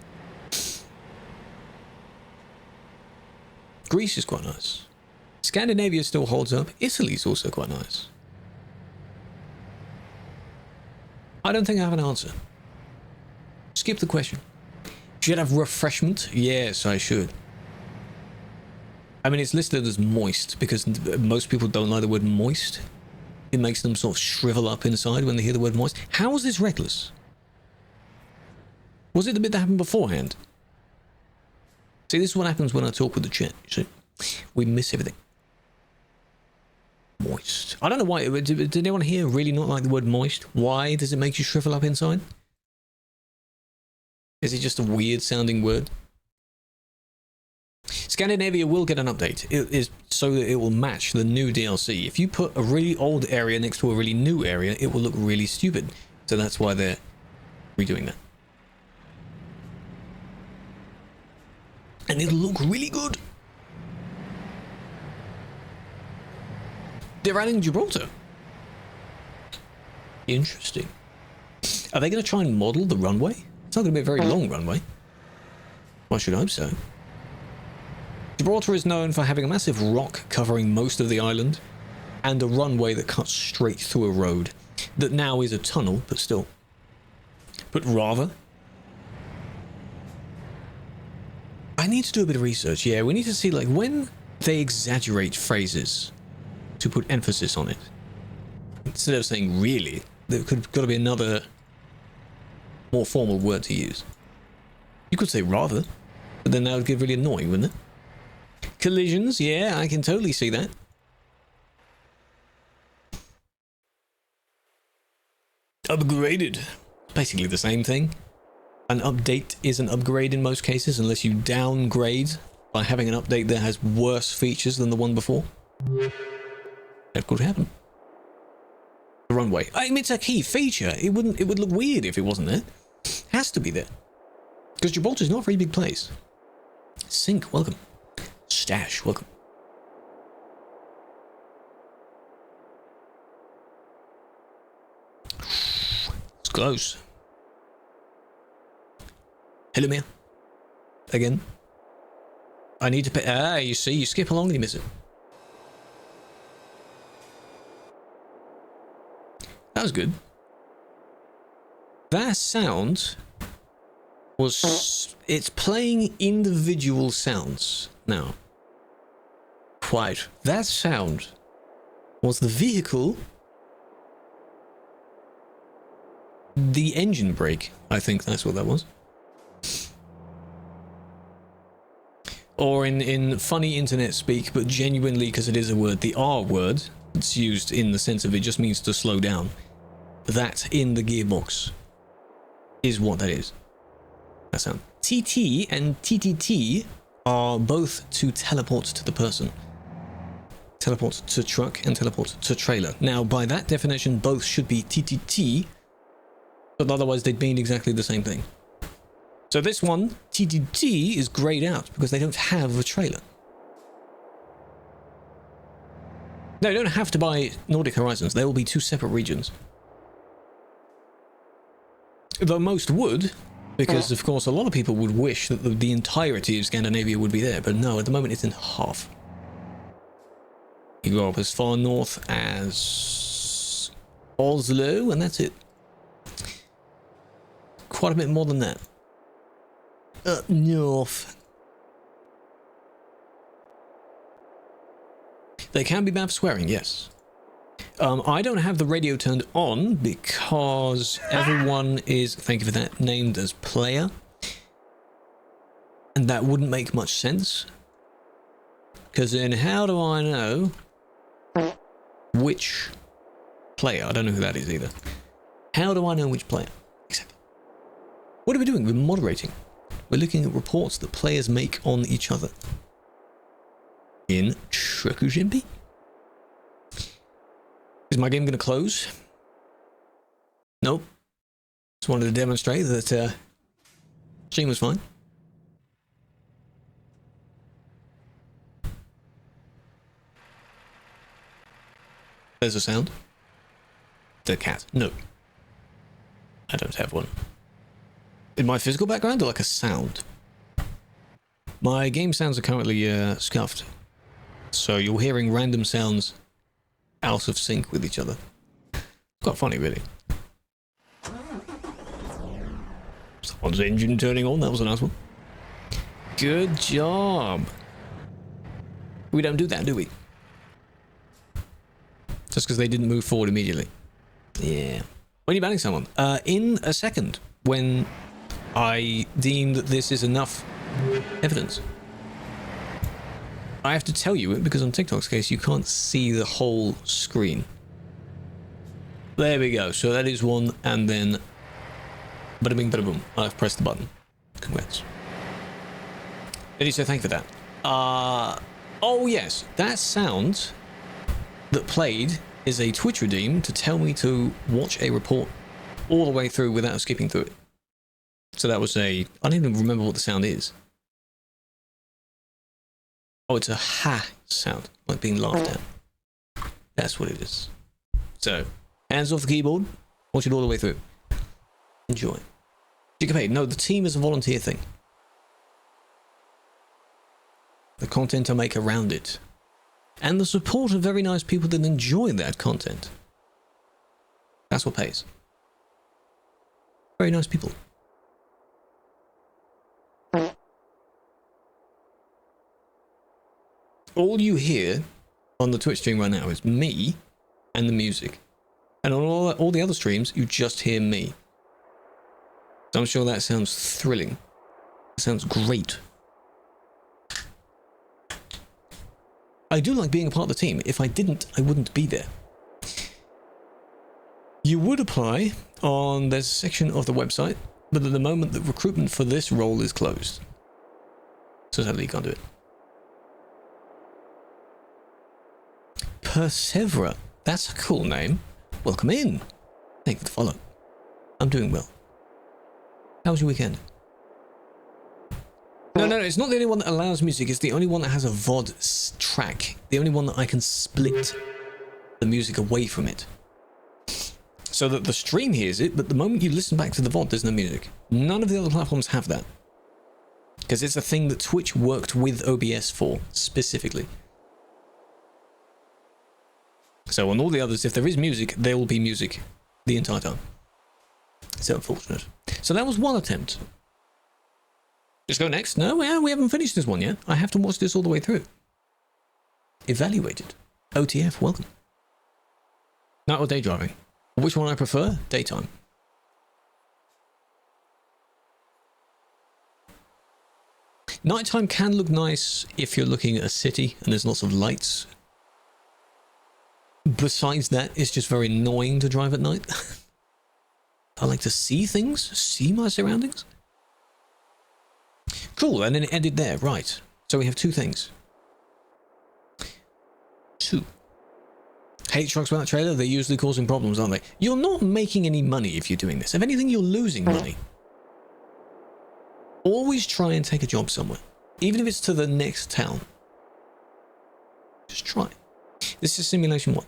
Greece is quite nice. Scandinavia still holds up. Italy's also quite nice. I don't think I have an answer. Skip the question. Should I have refreshment? Yes, I should. I mean, it's listed as moist because most people don't like the word moist. It makes them sort of shrivel up inside when they hear the word moist. How was this reckless? Was it the bit that happened beforehand? See, this is what happens when I talk with the chat. See? We miss everything. Moist. I don't know why. Did anyone here really not like the word moist? Why does it make you shrivel up inside? Is it just a weird sounding word? Scandinavia will get an update. It is so that it will match the new DLC. If you put a really old area next to a really new area, it will look really stupid. So that's why they're redoing that. And it'll look really good. They're adding Gibraltar. Interesting. Are they going to try and model the runway? It's not going to be a very long runway. I should hope so. Gibraltar is known for having a massive rock covering most of the island and a runway that cuts straight through a road that now is a tunnel, but still. But rather, I need to do a bit of research. Yeah, we need to see like when they exaggerate phrases to put emphasis on it. Instead of saying really, there could got to be another more formal word to use. You could say rather, but then that would get really annoying, wouldn't it? Collisions, yeah, I can totally see that. Upgraded. Basically the same thing. An update is an upgrade in most cases, unless you downgrade by having an update that has worse features than the one before. That could happen. The runway. I mean, it's a key feature. It would look weird if it wasn't there. It has to be there. Because Gibraltar's not a very big place. Sink, welcome. Stash, welcome. It's close. Hello, Mia. Again. I need to pay. Ah, you see, you skip along and you miss it. That was good. That sound was... It's playing individual sounds now. Quite. That sound was the vehicle... The engine brake. I think that's what that was. Or in funny internet speak, but genuinely because it is a word, the R word, it's used in the sense of it just means to slow down. That in the gearbox is what that is. That sound. TT and TTT are both to teleport to the person. Teleport to truck and teleport to trailer. Now, by that definition, both should be TTT, but otherwise they'd mean exactly the same thing. So this one, TTT, is grayed out because they don't have a trailer. No, you don't have to buy Nordic Horizons. There will be two separate regions. Though most would, because of course a lot of people would wish that the entirety of Scandinavia would be there, but no, at the moment it's in half. You go up as far north as Oslo, and that's it. Quite a bit more than that. Up north. They can be bad for swearing, yes. I don't have the radio turned on because everyone is, thank you for that, named as player. And that wouldn't make much sense. Because then how do I know which player? I don't know who that is either. How do I know which player? Exactly. What are we doing? We're moderating. We're looking at reports that players make on each other. In TruckersMP. Is my game going to close? Nope. Just wanted to demonstrate that stream was fine. There's a sound. The cat. No. I don't have one. In my physical background or like a sound? My game sounds are currently scuffed. So you're hearing random sounds out of sync with each other. Quite funny, really. Someone's engine turning on. That was a nice one. Good job. We don't do that, do we? Just because they didn't move forward immediately. Yeah. When are you banning someone? In a second, when I deem that this is enough evidence. I have to tell you it because on TikTok's case, you can't see the whole screen. There we go. So that is one, and then bada bing, bada boom. I've pressed the button. Congrats. Did you say thank you for that? Oh yes, that sound that played is a Twitch redeem to tell me to watch a report all the way through without skipping through it. So that was I don't even remember what the sound is. Oh, it's a ha sound, like being laughed at. That's what it is. So, hands off the keyboard, watch it all the way through. Enjoy. You get paid. No, the team is a volunteer thing. The content I make around it. And the support of very nice people that enjoy that content. That's what pays. Very nice people. All you hear on the Twitch stream right now is me and the music. And on all the other streams, you just hear me. So I'm sure that sounds thrilling. It sounds great. I do like being a part of the team. If I didn't, I wouldn't be there. You would apply on there's a section of the website, but at the moment the recruitment for this role is closed. So sadly you can't do it. Persevera. That's a cool name. Welcome in. Thank you for the follow. I'm doing well. How was your weekend? No, it's not the only one that allows music. It's the only one that has a VOD track. The only one that I can split the music away from it. So that the stream hears it, but the moment you listen back to the VOD, there's no music. None of the other platforms have that. Because it's a thing that Twitch worked with OBS for, specifically. So on all the others, if there is music, there will be music the entire time. It's unfortunate. So that was one attempt. Just go next. No, we haven't finished this one yet. I have to watch this all the way through. Evaluated. OTF, welcome. Night or day driving? Which one I prefer? Daytime. Nighttime can look nice if you're looking at a city and there's lots of lights. Besides that, it's just very annoying to drive at night. I like to see things, see my surroundings. Cool, and then it ended there, right. So we have two things. Two. Hate trucks without trailer, they're usually causing problems, aren't they? You're not making any money if you're doing this. If anything, you're losing money. Always try and take a job somewhere. Even if it's to the next town. Just try. This is simulation 1.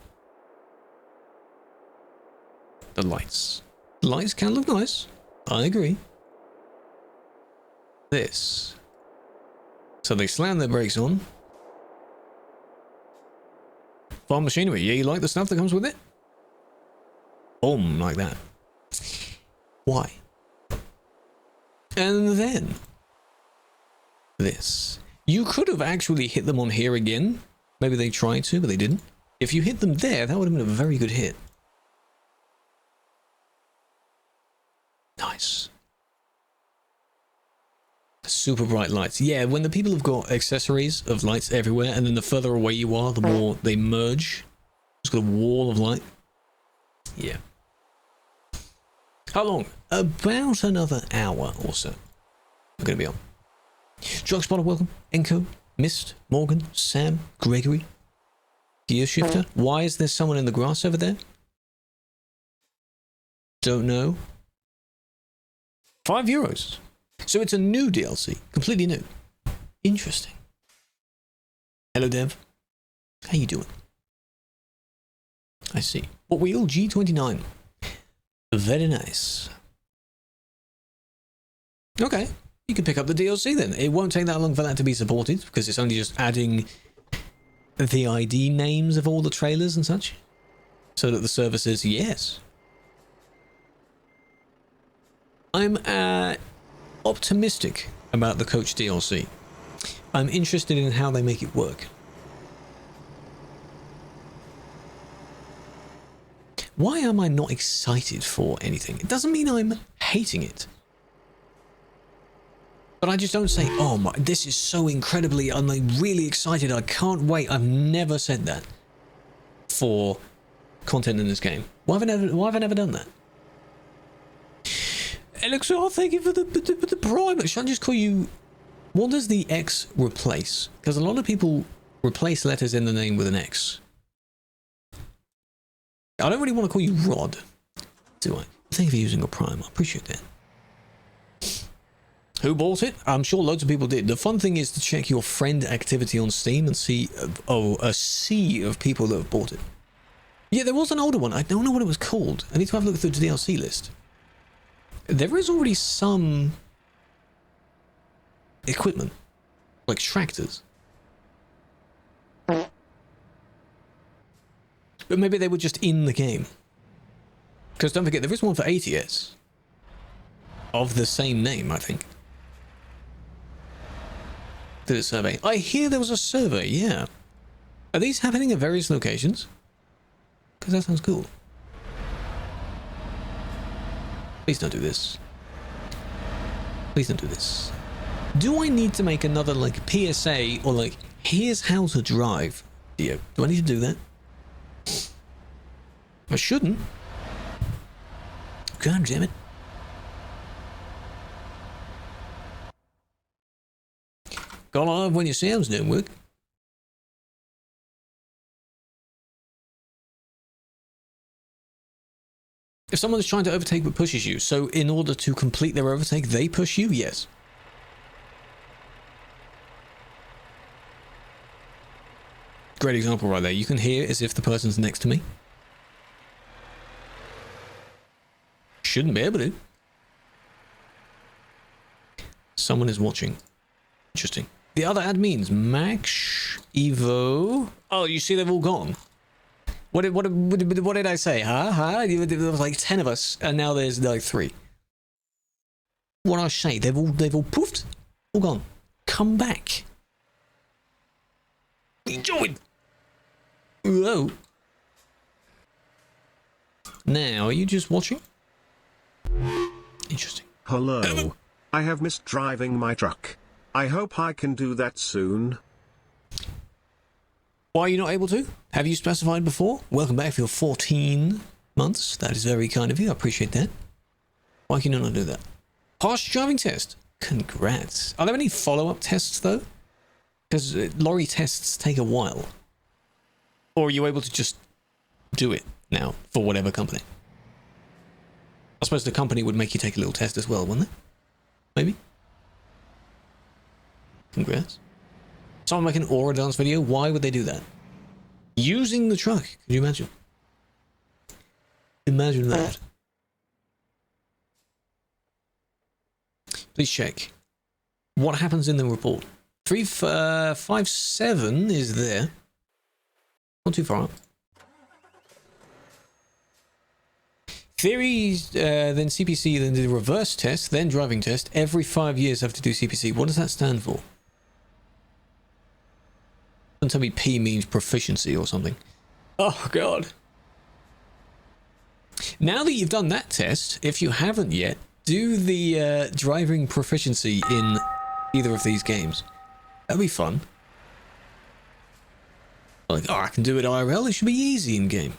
The lights. The lights can look nice. I agree. This. So they slam their brakes on. Farm machinery. Yeah, you like the stuff that comes with it? Boom, like that. Why? And then this. You could have actually hit them on here again. Maybe they tried to, but they didn't. If you hit them there, that would have been a very good hit. Nice. Super bright lights. Yeah, when the people have got accessories of lights everywhere, and then the further away you are, the more they merge. It's got a wall of light. Yeah. How long? About another hour or so. We're going to be on. Drug Spotter, welcome. Enko, Mist, Morgan, Sam, Gregory. Gear Shifter. Why is there someone in the grass over there? Don't know. €5. So it's a new DLC. Completely new. Interesting. Hello, Dev. How you doing? I see. What wheel? G29. Very nice. Okay, you can pick up the DLC then. It won't take that long for that to be supported because it's only just adding the ID names of all the trailers and such, so that the server says yes. I'm optimistic about the Coach DLC. I'm interested in how they make it work. Why am I not excited for anything? It doesn't mean I'm hating it. But I just don't say, oh my, this is so incredibly, I'm like really excited, I can't wait. I've never said that for content in this game. Why have I never done that? Elixir, thank you for the prime. Should I just call you... What does the X replace? Because a lot of people replace letters in the name with an X. I don't really want to call you Rod, do I? Thank you for using a prime. I appreciate that. Who bought it? I'm sure loads of people did. The fun thing is to check your friend activity on Steam and see a sea of people that have bought it. Yeah, there was an older one. I don't know what it was called. I need to have a look through the DLC list. There is already some equipment, like tractors. But maybe they were just in the game. Because don't forget, there is one for ATS. Of the same name, I think. Did a survey. I hear there was a survey, yeah. Are these happening at various locations? Because that sounds cool. Please don't do this. Please don't do this. Do I need to make another, like, PSA or, like, here's how to drive video? Do I need to do that? I shouldn't. God damn it. Gotta love when your sounds don't work. If someone is trying to overtake but pushes you, so in order to complete their overtake, they push you? Yes. Great example right there. You can hear as if the person's next to me. Shouldn't be able to. Someone is watching. Interesting. The other admins, Max, Evo. Oh, you see they've all gone. What did I say? Huh? There was like 10 of us, and now there's like 3. What did I say? They've all poofed, all gone. Come back. Join. Whoa. Now, are you just watching? Interesting. Hello. I have missed driving my truck. I hope I can do that soon. Why are you not able to? Have you specified before? Welcome back for your 14 months. That is very kind of you. I appreciate that. Why can you not do that? Harsh driving test. Congrats. Are there any follow-up tests, though? Because lorry tests take a while. Or are you able to just do it now for whatever company? I suppose the company would make you take a little test as well, wouldn't they? Maybe? Congrats. Someone make an aura dance video? Why would they do that? Using the truck. Could you imagine? Imagine that. Please check. What happens in the report? 357 is there. Not too far up. Theories, then CPC, then the reverse test, then driving test. Every 5 years have to do CPC. What does that stand for? Don't tell me P means proficiency or something. Oh, God. Now that you've done that test, if you haven't yet, do the driving proficiency in either of these games. That'd be fun. Like, oh, I can do it IRL. It should be easy in game.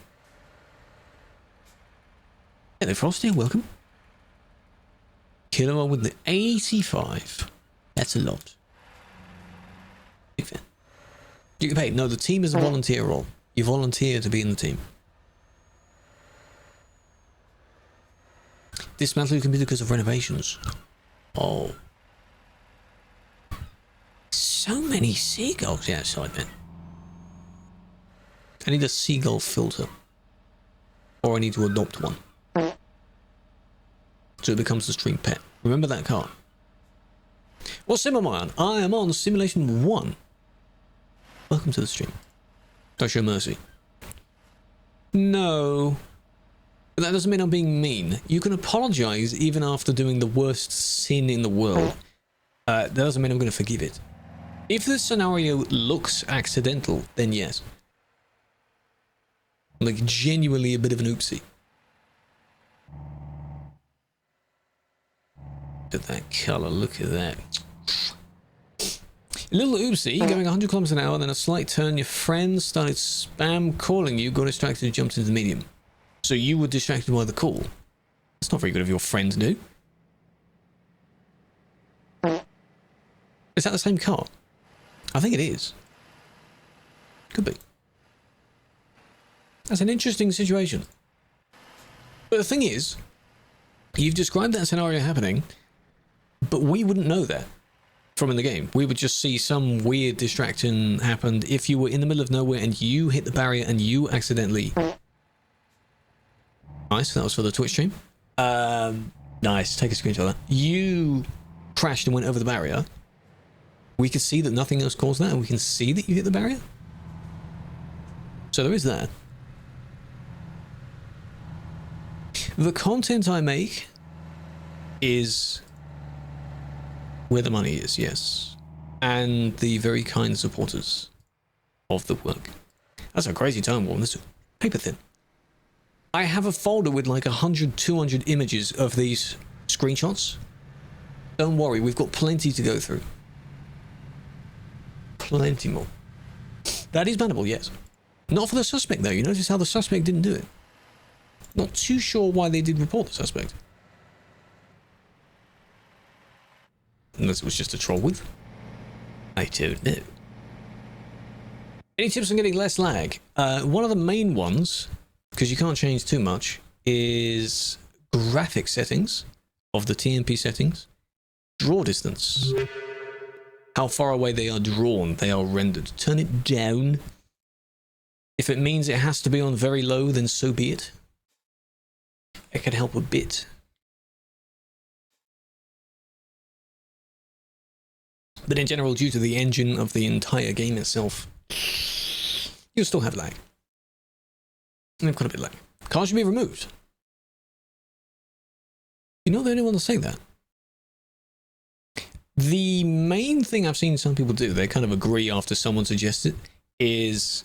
Hello, Frosty. Welcome. Kill him with the 85. That's a lot. Big fan. You get paid. No, the team is a volunteer role. You volunteer to be in the team. Dismantle your computer because of renovations. Oh. So many seagulls outside, man. I need a seagull filter. Or I need to adopt one. So it becomes the stream pet. Remember that car. What sim am I on? I am on Simulation 1. Welcome to the stream. Don't show mercy. No. But that doesn't mean I'm being mean. You can apologize even after doing the worst sin in the world. That doesn't mean I'm going to forgive it. If the scenario looks accidental, then yes. Like, genuinely a bit of an oopsie. Look at that colour, look at that. A little oopsie, going 100 kilometers an hour, then a slight turn, your friends started spam calling you, got distracted and jumped into the medium. So you were distracted by the call. That's not very good of your friend to do. Is that the same car? I think it is. Could be. That's an interesting situation. But the thing is, you've described that scenario happening, but we wouldn't know that from in the game. We would just see some weird distraction happened if you were in the middle of nowhere and you hit the barrier and you accidentally... Nice, that was for the Twitch stream. Nice, take a screenshot of that. You crashed and went over the barrier. We could see that nothing else caused that, and we can see that you hit the barrier. So there is that. The content I make is where the money is, yes. And the very kind supporters of the work. That's a crazy time warm. This is paper thin. I have a folder with like 100, 200 images of these screenshots. Don't worry, we've got plenty to go through. Plenty more. That is bannable, yes. Not for the suspect, though. You notice how the suspect didn't do it. Not too sure why they did report the suspect. Unless it was just a troll with. I don't know. Any tips on getting less lag? One of the main ones, because you can't change too much, is graphic settings of the TMP settings. Draw distance. How far away they are drawn, they are rendered. Turn it down. If it means it has to be on very low, then so be it. It can help a bit. But in general, due to the engine of the entire game itself, you'll still have lag. They've got a bit of lag. Car should be removed. You're not the only one to say that. The main thing I've seen some people do, they kind of agree after someone suggests it, is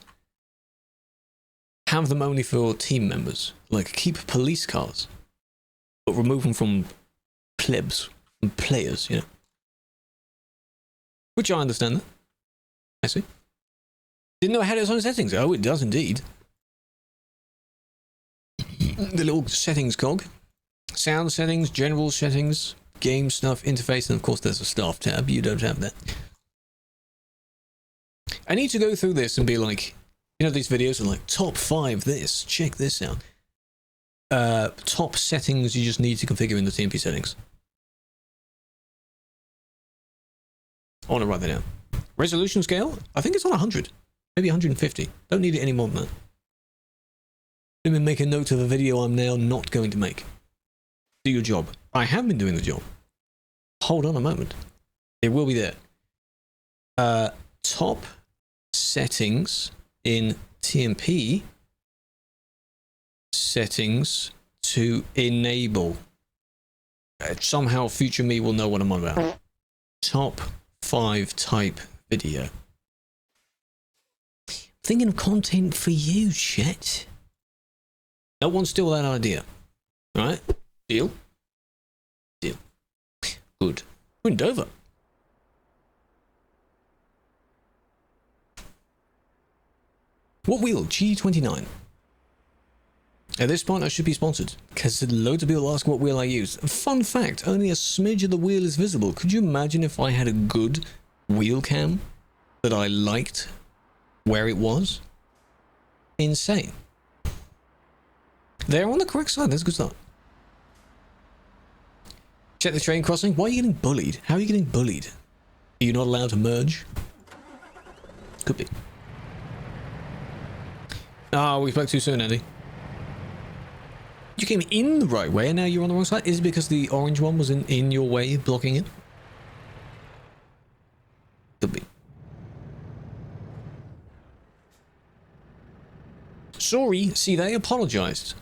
have them only for team members. Like, keep police cars, but remove them from plebs and players, you know. Which I understand that. I see. Didn't know it had its own settings. Oh, it does indeed. The little settings cog. Sound settings, general settings, game stuff, interface, and of course there's a staff tab. You don't have that. I need to go through this and be like, you know, these videos are like top 5 this, check this out. Top settings you just need to configure in the TMP settings. I want to write that down. Resolution scale, I think it's on 100, maybe 150. Don't need it any more than that. Let me make a note of a video I'm now not going to make. Do your job. I have been doing the job. Hold on a moment. It will be there. Top settings in TMP. Settings to enable. Somehow future me will know what I'm on about. Top 5 type video. Thinking of content for you, chat. No one steal that idea. Alright? Deal? Deal. Good. We're in Dover. What wheel? G29. At this point I should be sponsored, because loads of people ask what wheel I use. Fun fact, only a smidge of the wheel is visible. Could you imagine if I had a good wheel cam that I liked where it was? Insane. They're on the correct side, that's a good start. Check the train crossing. Why are you getting bullied? How are you getting bullied? Are you not allowed to merge? Could be. Ah, we spoke too soon, Andy. You came in the right way and now you're on the wrong side? Is it because the orange one was in your way, blocking it? Could be. Sorry, see, they apologised.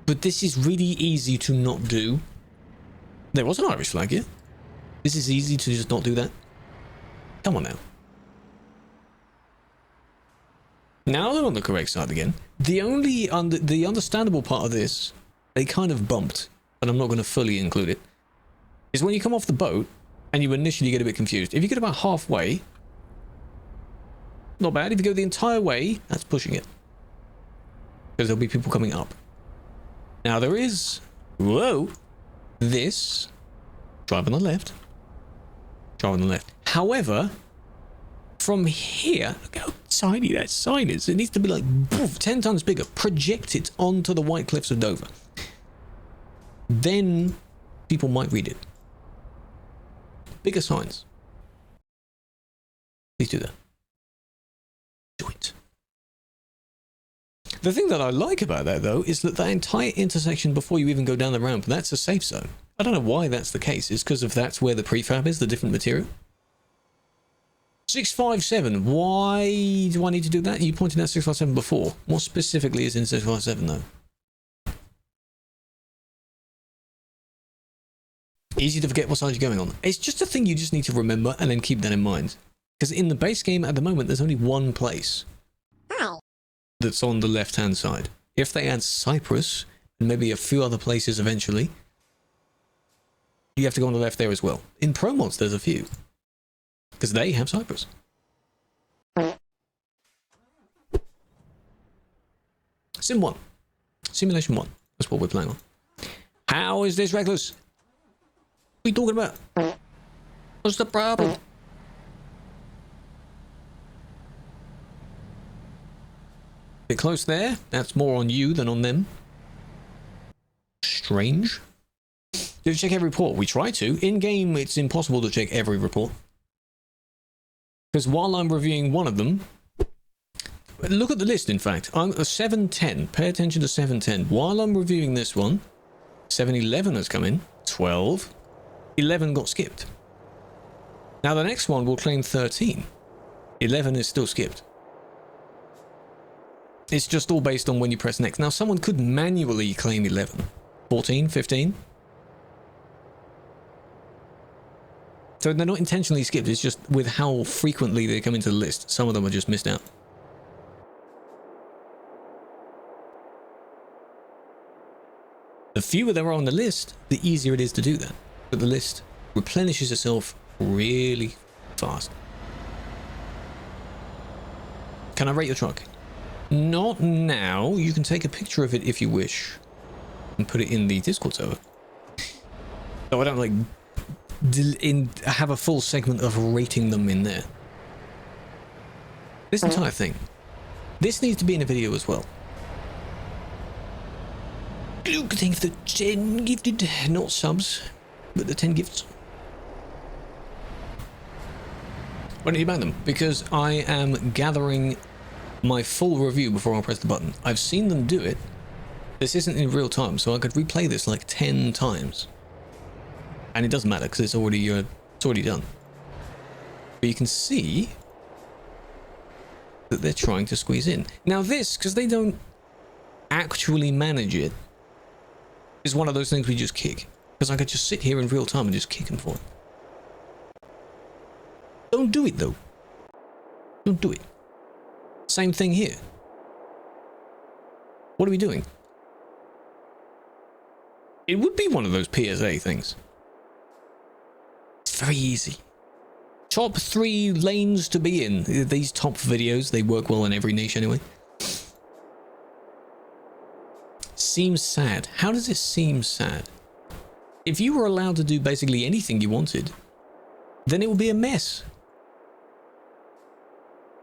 But this is really easy to not do. There was an Irish flag here. This is easy to just not do that. Come on now. Now they're on the correct side again. The only the understandable part of this, they kind of bumped, but I'm not going to fully include it, is when you come off the boat and you initially get a bit confused. If you get about halfway, not bad. If you go the entire way, that's pushing it. Because there'll be people coming up. Now there is, whoa, this, drive on the left, drive on the left. However, from here, look how tiny that sign is. It needs to be like 10 times bigger. Project it onto the White Cliffs of Dover. Then people might read it. Bigger signs. Please do that. Do it. The thing that I like about that, though, is that entire intersection before you even go down the ramp, that's a safe zone. I don't know why that's the case. It's because of that's where the prefab is, the different material. 657. Why do I need to do that? You pointed out 657 before. What specifically is in 657, though? Easy to forget what side you're going on. It's just a thing you just need to remember and then keep that in mind. Because in the base game at the moment, there's only one place that's on the left-hand side. If they add Cyprus, and maybe a few other places eventually, you have to go on the left there as well. In Pro Mods, there's a few. Because they have Cyprus. Sim 1. Simulation 1. That's what we're playing on. How is this reckless? What are you talking about? What's the problem? Bit close there. That's more on you than on them. Strange. Do you check every report? We try to. In-game, it's impossible to check every report. Because while I'm reviewing one of them, look at the list, in fact. I'm a 710. Pay attention to 710. While I'm reviewing this one, 711 has come in. 12. 11 got skipped. Now the next one will claim 13. 11 is still skipped. It's just all based on when you press next. Now someone could manually claim 11. 14, 15. So they're not intentionally skipped, it's just with how frequently they come into the list. Some of them are just missed out. The fewer there are on the list, the easier it is to do that. But the list replenishes itself really fast. Can I rate your truck? Not now. You can take a picture of it if you wish and put it in the Discord server. So I don't like have a full segment of rating them in there. This entire thing. This needs to be in a video as well. Luke, thank you for the 10 gifted, not subs, but the 10 gifts. Why don't you ban them? Because I am gathering my full review before I press the button. I've seen them do it. This isn't in real time, so I could replay this like 10 times. And it doesn't matter because it's already done. But you can see that they're trying to squeeze in. Now this, because they don't actually manage it, is one of those things we just kick. Because I could just sit here in real time and just kick them for it. Don't do it though. Don't do it. Same thing here. What are we doing? It would be one of those PSA things. It's very easy. Top 3 lanes to be in. These top videos, they work well in every niche anyway. Seems sad. How does it seem sad? If you were allowed to do basically anything you wanted, then it would be a mess.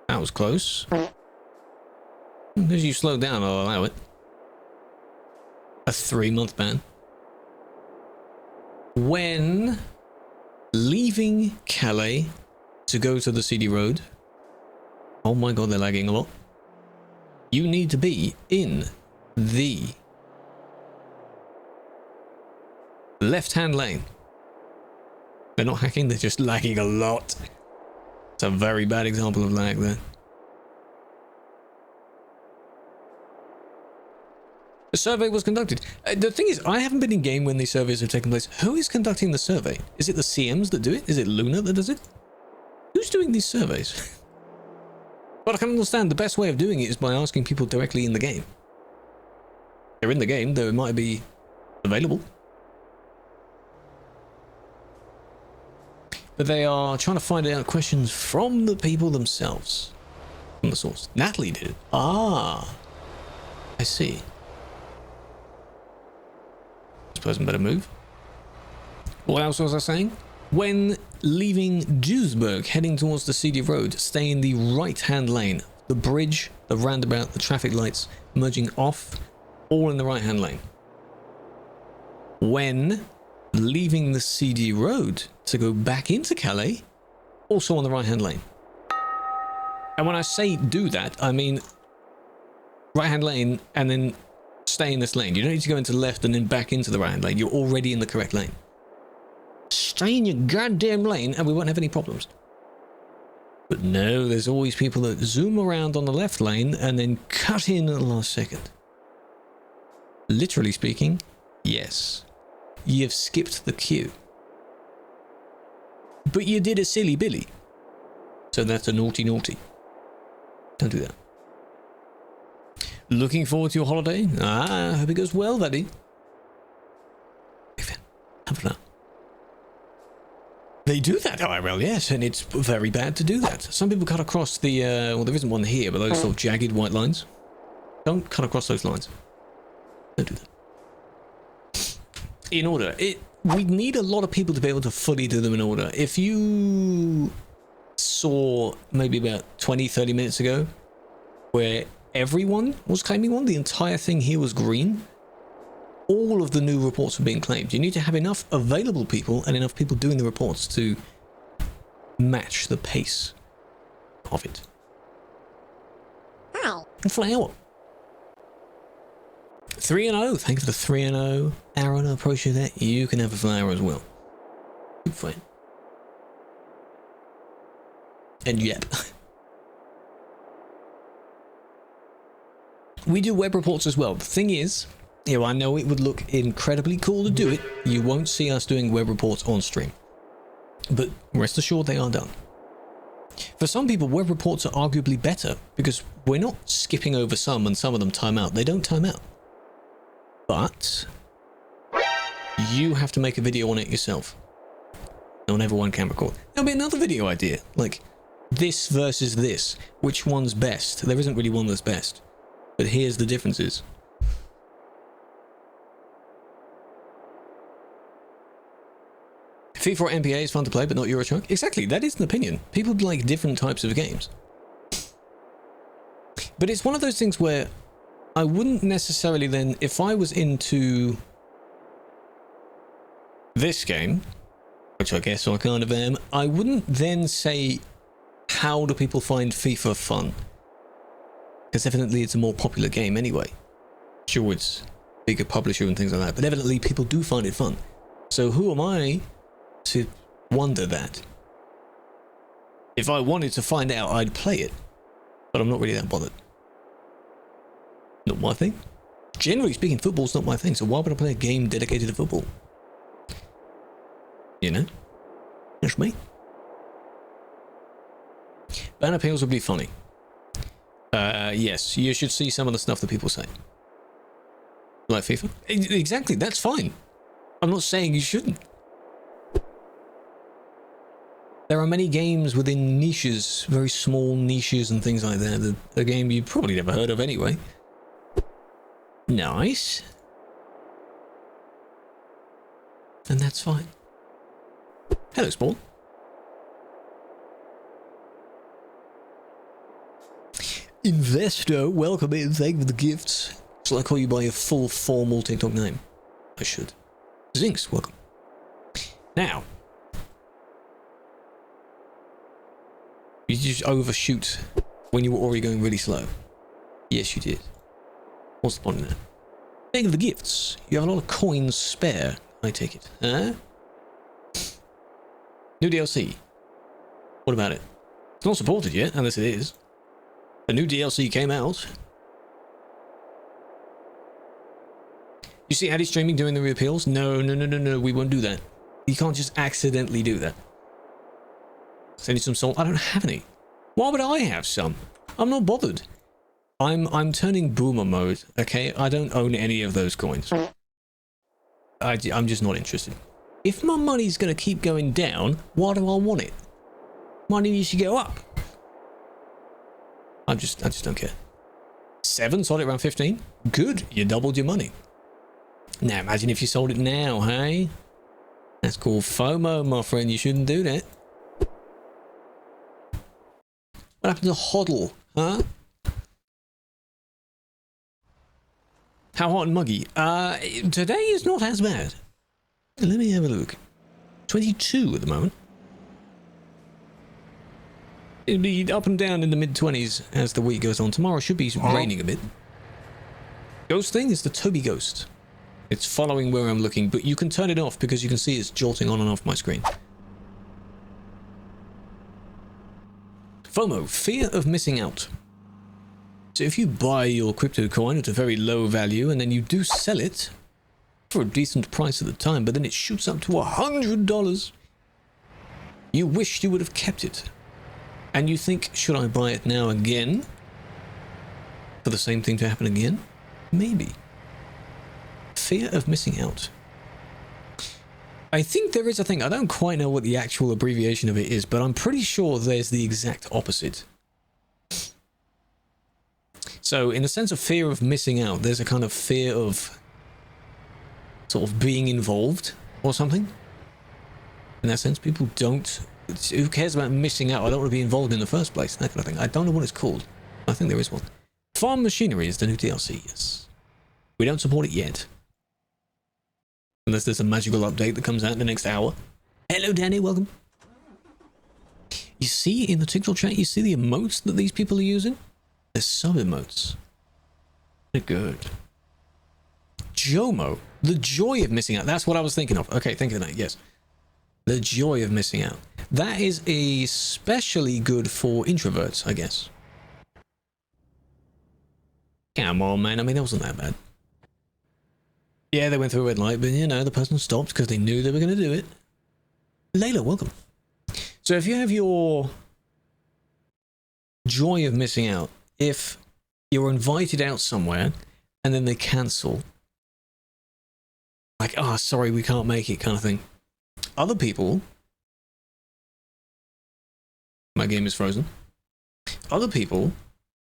That was close. As you slow down, I'll allow it. A 3-month ban. When leaving Calais to go to the CD road, oh my god, they're lagging a lot. You need to be in the left-hand lane. They're not hacking, they're just lagging a lot. It's a very bad example of lag there. The survey was conducted. The thing is, I haven't been in game when these surveys have taken place. Who is conducting the survey? Is it the CMs that do it? Is it Luna that does it? Who's doing these surveys? But I can understand the best way of doing it is by asking people directly in the game. They're in the game, though it might be available. But they are trying to find out questions from the people themselves. From the source. Natalie did it. Ah. I see. This person better move. What else was I saying? When leaving Duisburg, heading towards the CD road, stay in the right-hand lane. The bridge, the roundabout, the traffic lights, merging off, all in the right-hand lane. When leaving the CD road to go back into Calais, also on the right-hand lane. And when I say do that, I mean right-hand lane and then stay in this lane. You don't need to go into the left and then back into the right-hand lane. You're already in the correct lane. Stay in your goddamn lane and we won't have any problems. But no, there's always people that zoom around on the left lane and then cut in at the last second. Literally speaking, yes. You've skipped the queue. But you did a silly billy. So that's a naughty naughty. Don't do that. Looking forward to your holiday? Ah, hope it goes well, buddy. Have fun. They do that IRL, yes, and it's very bad to do that. Some people cut across the, well, there isn't one here, but those sort of jagged white lines. Don't cut across those lines. Don't do that. In order. We need a lot of people to be able to fully do them in order. If you saw maybe about 20, 30 minutes ago, where everyone was claiming one, the entire thing here was green, all of the new reports are being claimed. You need to have enough available people and enough people doing the reports to match the pace of it. Hi. Flower. 3-0. Thank you for the 3-0. Aaron, I appreciate that. You can have a flower as well. Good friend. And yep. We do web reports as well. The thing is, you know, I know it would look incredibly cool to do it. You won't see us doing web reports on stream. But rest assured they are done. For some people, web reports are arguably better because we're not skipping over some and some of them time out. They don't time out. But you have to make a video on it yourself. Not everyone can record. There'll be another video idea, like this versus this. Which one's best? There isn't really one that's best. But here's the differences. FIFA or NBA is fun to play, but not Euro Truck. Exactly, that is an opinion. People like different types of games. But it's one of those things where I wouldn't necessarily then, if I was into this game, which I guess I kind of am, I wouldn't then say, how do people find FIFA fun? Because evidently it's a more popular game anyway. Sure, it's a bigger publisher and things like that, but evidently people do find it fun. So who am I to wonder that? If I wanted to find out, I'd play it. But I'm not really that bothered. Not my thing. Generally speaking, football's not my thing, so why would I play a game dedicated to football? You know? That's me. Ban appeals would be funny. Yes, you should see some of the stuff that people say. Like FIFA? Exactly, that's fine. I'm not saying you shouldn't. There are many games within niches, very small niches and things like that. A game you probably never heard of anyway. Nice. And that's fine. Hello, Spawn. Investor, welcome in. Thank you for the gifts. Shall I call you by your full formal TikTok name? I should. Zinx, welcome. Now, you just overshoot when you were already going really slow. Yes, you did. What's the point in that? Thank you for the gifts. You have a lot of coins spare, I take it. Huh? New DLC. What about it? It's not supported yet, unless it is. A new DLC came out. You see Addy streaming doing the reappeals? No, we won't do that. You can't just accidentally do that. Send you some salt. I don't have any. Why would I have some? I'm not bothered. I'm turning boomer mode, okay? I don't own any of those coins. I'm just not interested. If my money's gonna keep going down, why do I want it? Money needs to go up. I just don't care. 7, sold it around 15. Good, you doubled your money. Now imagine if you sold it now, hey? That's called FOMO, my friend. You shouldn't do that. What happened to HODL, huh? How hot and muggy? Today is not as bad. Let me have a look. 22 at the moment. It'll be up and down in the mid-20s as the week goes on. Tomorrow should be raining a bit. Ghost thing is the Toby Ghost. It's following where I'm looking, but you can turn it off because you can see it's jolting on and off my screen. FOMO, fear of missing out. So if you buy your crypto coin at a very low value and then you do sell it for a decent price at the time, but then it shoots up to $100, you wish you would have kept it. And you think, should I buy it now again? For the same thing to happen again? Maybe. Fear of missing out. I think there is a thing, I don't quite know what the actual abbreviation of it is, but I'm pretty sure there's the exact opposite. So in the sense of fear of missing out, there's a kind of fear of sort of being involved or something. In that sense, people don't... Who cares about missing out? I don't want to be involved in the first place, that kind of thing. I don't know what it's called. I think there is one. Farm Machinery is the new DLC, yes. We don't support it yet. Unless there's a magical update that comes out in the next hour. Hello, Danny, welcome. You see in the TikTok chat, you see the emotes that these people are using? They're sub-emotes. They're good. JOMO, the joy of missing out. That's what I was thinking of. Okay, think of that, yes. The joy of missing out. That is especially good for introverts, I guess. Come on, man. I mean, that wasn't that bad. Yeah, they went through a red light, but, you know, the person stopped because they knew they were going to do it. Layla, welcome. So if you have your joy of missing out, if you're invited out somewhere and then they cancel, like, oh, sorry, we can't make it kind of thing. Other people, my game is frozen. Other people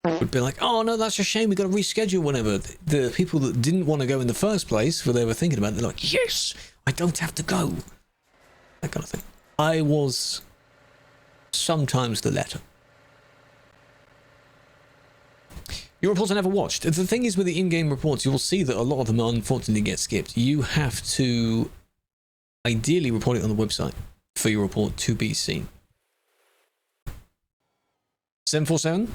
would be like, oh no, that's a shame, we got to reschedule whenever. The people that didn't want to go in the first place, what they were thinking about, they're like, yes, I don't have to go. That kind of thing. I was sometimes the latter. Your reports I never watched. The thing is with the in-game reports, you'll see that a lot of them unfortunately get skipped. You have to ideally report it on the website for your report to be seen. 747?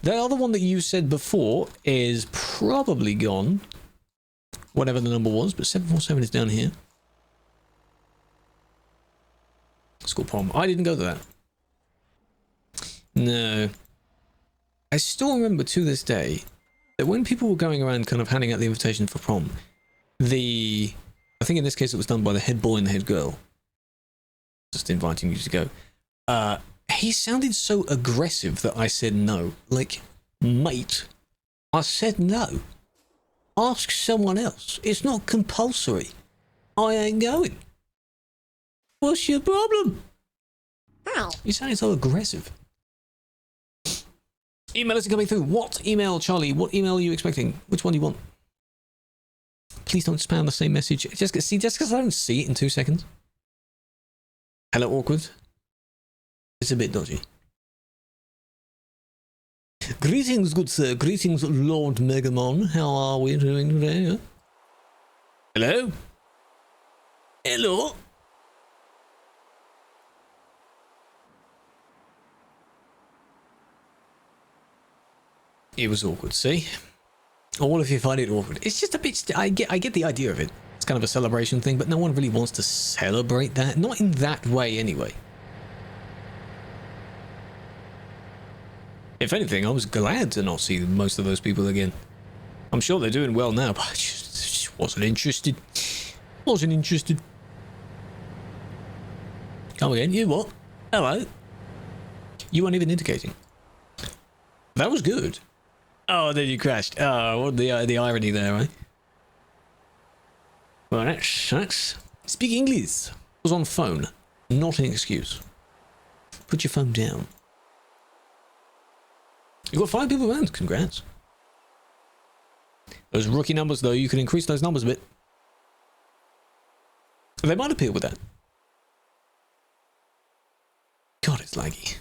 The other one that you said before is probably gone. Whatever the number was, but 747 is down here. School prom. I didn't go to that. No. I still remember to this day that when people were going around kind of handing out the invitation for prom, I think in this case it was done by the head boy and the head girl. Just inviting you to go. He sounded so aggressive that I said no. Like, mate, I said no. Ask someone else. It's not compulsory. I ain't going. What's your problem? Ow. You sounded so aggressive. Email isn't coming through. What email, Charlie? What email are you expecting? Which one do you want? Please don't spam the same message. Just because I don't see it in 2 seconds. Hello, awkward. It's a bit dodgy. Greetings, good sir. Greetings, Lord Megamon. How are we doing today? Hello? Hello? It was awkward, see? Or what if you find it awkward? It's just a bit... I get the idea of it. It's kind of a celebration thing, but no one really wants to celebrate that. Not in that way, anyway. If anything, I was glad to not see most of those people again. I'm sure they're doing well now, but I just wasn't interested. Wasn't interested. Come again, you what? Hello? You weren't even indicating. That was good. Oh, then you crashed. Oh, what the irony there, right? Well, that sucks. Speak English. I was on phone. Not an excuse. Put your phone down. You got 5 people banned. Congrats. Those rookie numbers, though, you can increase those numbers a bit. They might appeal with that. God, it's laggy.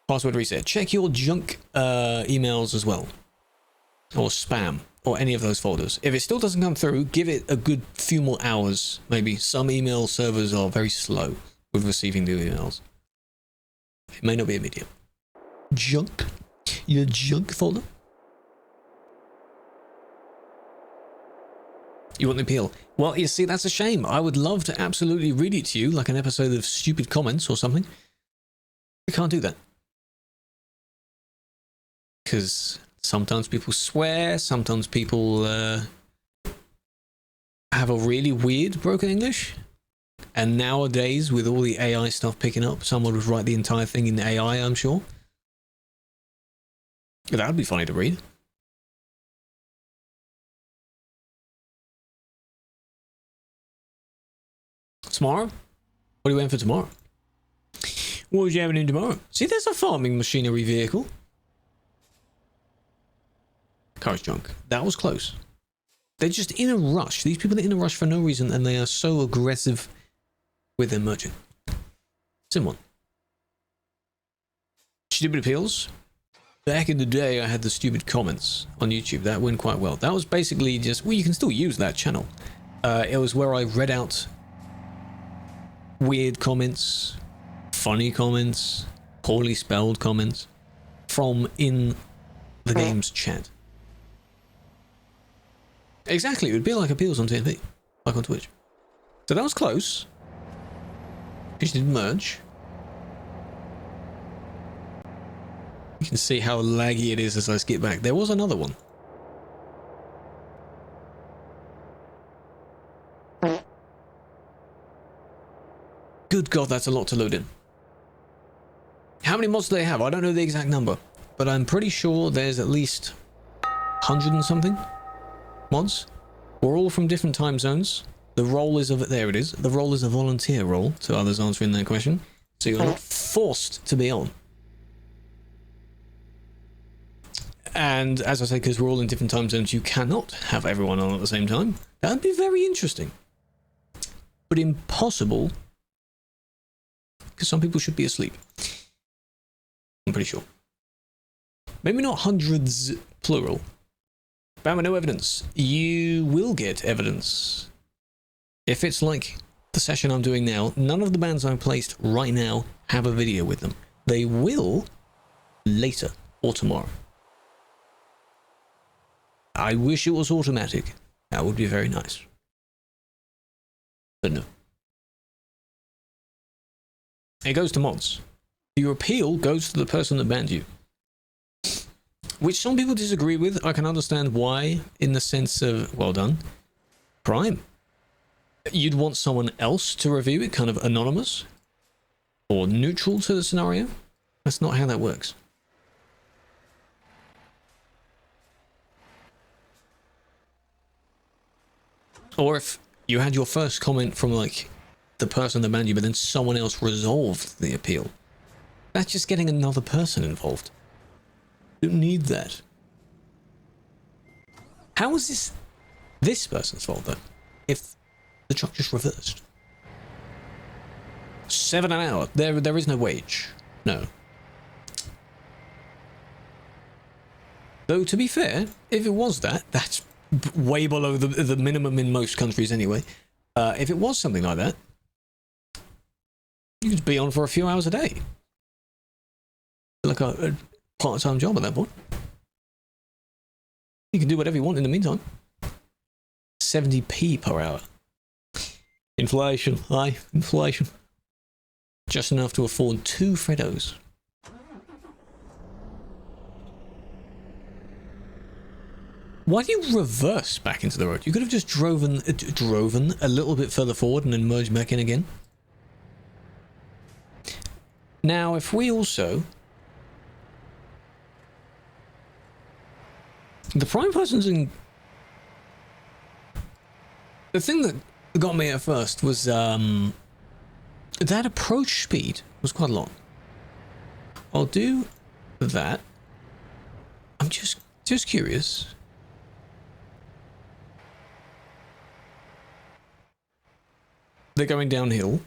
Password reset. Check your junk emails as well. Or spam. Or any of those folders. If it still doesn't come through, give it a good few more hours. Maybe some email servers are very slow with receiving the emails. It may not be immediate. Junk? Your junk folder? You want the appeal? Well, you see, that's a shame. I would love to absolutely read it to you like an episode of Stupid Comments or something. We can't do that. Because sometimes people swear, sometimes people have a really weird broken English. And nowadays, with all the AI stuff picking up, someone would write the entire thing in AI, I'm sure. That would be funny to read. Tomorrow? What are you waiting for tomorrow? What was you having in tomorrow? See, there's a farming machinery vehicle. Car's junk. That was close. They're just in a rush. These people are in a rush for no reason, and they are so aggressive with their merchant. Sim one. Stupid appeals. Back in the day, I had the stupid comments on YouTube. That went quite well. That was basically just... Well, you can still use that channel. It was where I read out weird comments, funny comments, poorly spelled comments from in the game's chat. Exactly, it would be like appeals on TNP, like on Twitch. So that was close. Just didn't merge. You can see how laggy it is as I skip back. There was another one. Good God, that's a lot to load in. How many mods do they have? I don't know the exact number, but I'm pretty sure there's at least 100 and something mods. We're all from different time zones. The role is of... There it is. The role is a volunteer role, to others answering that question. So you're not forced to be on. And as I say, because we're all in different time zones, you cannot have everyone on at the same time. That would be very interesting. But impossible... Because some people should be asleep. I'm pretty sure. Maybe not hundreds, plural. Bama, no evidence. You will get evidence. If it's like the session I'm doing now, none of the bands I've placed right now have a video with them. They will later or tomorrow. I wish it was automatic. That would be very nice. But no. It goes to mods. Your appeal goes to the person that banned you. Which some people disagree with. I can understand why, in the sense of, well done, Prime. You'd want someone else to review it, kind of anonymous, or neutral to the scenario. That's not how that works. Or if you had your first comment from, like, the person that banned you, but then someone else resolved the appeal. That's just getting another person involved. You don't need that. How is this person's fault, though, if the truck just reversed? 7 an hour. There is no wage. No. Though, to be fair, if it was that, that's way below the minimum in most countries anyway. If it was something like that, you could be on for a few hours a day. Like a part-time job at that point. You can do whatever you want in the meantime. 70p per hour. Inflation. Aye, inflation. Just enough to afford 2 Freddos. Why do you reverse back into the road? You could have just driven a little bit further forward and then merged back in again. Now, if we also... The prime person's in... The thing that got me at first was that approach speed was quite a lot. I'll do that. I'm just curious. They're going downhill.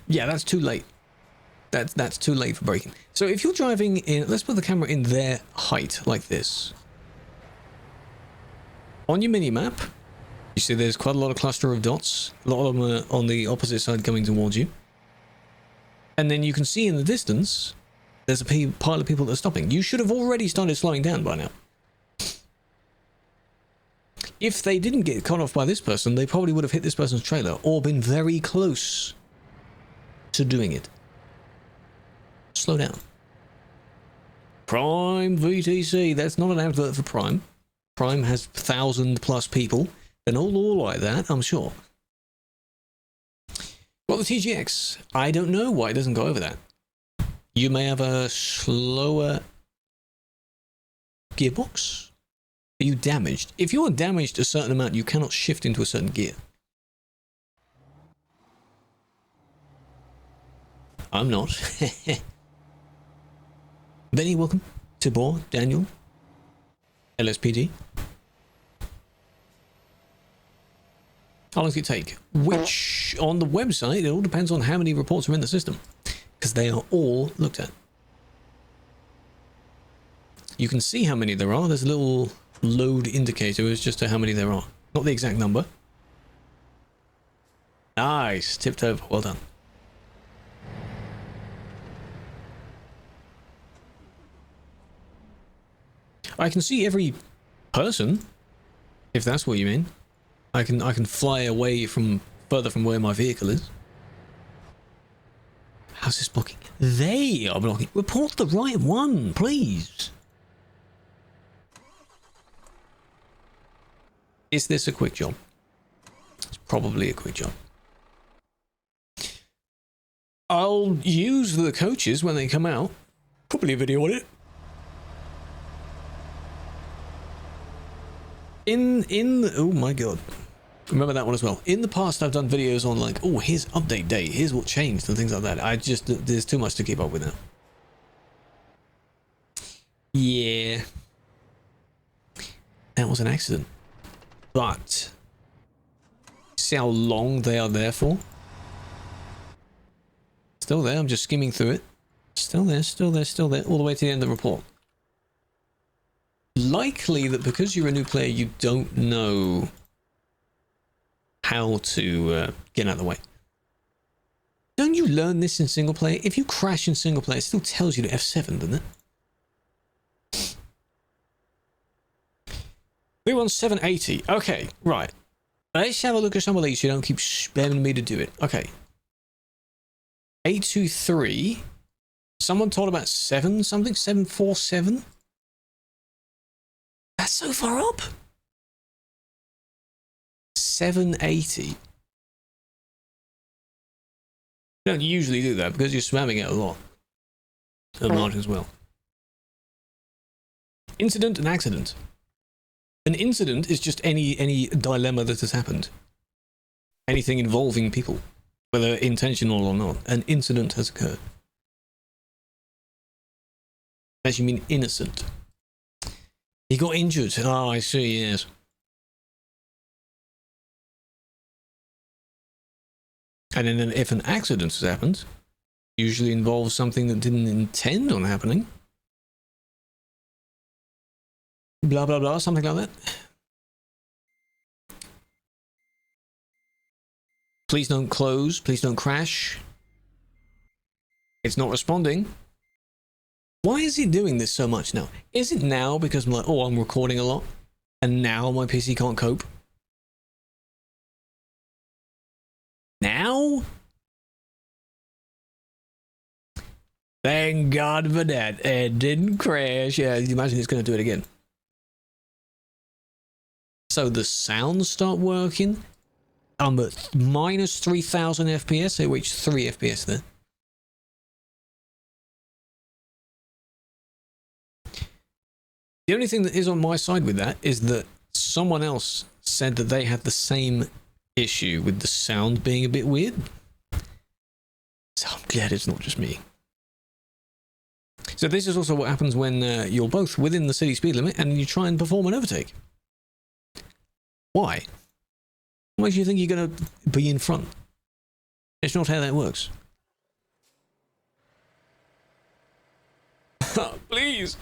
Yeah, that's too late. That's too late for braking. So if you're driving in, let's put the camera in their height like this. On your mini-map, you see there's quite a lot of cluster of dots. A lot of them are on the opposite side coming towards you. And then you can see in the distance, there's a pile of people that are stopping. You should have already started slowing down by now. If they didn't get cut off by this person, they probably would have hit this person's trailer or been very close to doing it. Slow down. Prime VTC. That's not an advert for Prime. Prime has 1,000+ people. They're not all like that, I'm sure. Well, the TGX, I don't know why it doesn't go over that. You may have a slower gearbox. Are you damaged? If you're damaged a certain amount, you cannot shift into a certain gear. I'm not. Benny, welcome. Tibor, Daniel, LSPD. How long does it take? Which, on the website, it all depends on how many reports are in the system, because they are all looked at. You can see how many there are. There's a little load indicator as just to how many there are. Not the exact number. Nice. Tipped over. Well done. I can see every person, if that's what you mean. I can fly away from further from where my vehicle is. How's this blocking? They are blocking. Report the right one, please. Is this a quick job? It's probably a quick job. I'll use the coaches when they come out. Probably a video on it. Oh my god. Remember that one as well. In the past, I've done videos on like, oh, here's update day, here's what changed and things like that. There's too much to keep up with now. Yeah. That was an accident. But, see how long they are there for? Still there, I'm just skimming through it. Still there, still there, still there, all the way to the end of the report. Likely that because you're a new player, you don't know how to get out of the way. Don't you learn this in single player? If you crash in single player, it still tells you to F7, doesn't it? We want 780. Okay, right. Let's have a look at some of these so you don't keep spamming me to do it. Okay. 823. Someone told about 7 something? 747? That's so far up. 780. You don't usually do that because you're spamming it a lot. A lot as well. Incident and accident. An incident is just any dilemma that has happened. Anything involving people, whether intentional or not. An incident has occurred. As you mean innocent. He got injured. Oh, I see, yes. And then if an accident has happened, usually involves something that didn't intend on happening. Blah, blah, blah, something like that. Please don't close. Please don't crash. It's not responding. Why is he doing this so much now? Is it now because I'm like, oh, I'm recording a lot and now my PC can't cope? Now? Thank God for that. It didn't crash. Yeah, you imagine it's going to do it again. so the sounds start working. I'm at minus 3000 FPS. I reached 3 FPS there. The only thing that is on my side with that is that someone else said that they had the same issue with the sound being a bit weird. So I'm glad it's not just me. So this is also what happens when you're both within the city speed limit and you try and perform an overtake. Why? What makes you think you're going to be in front? It's not how that works. Please.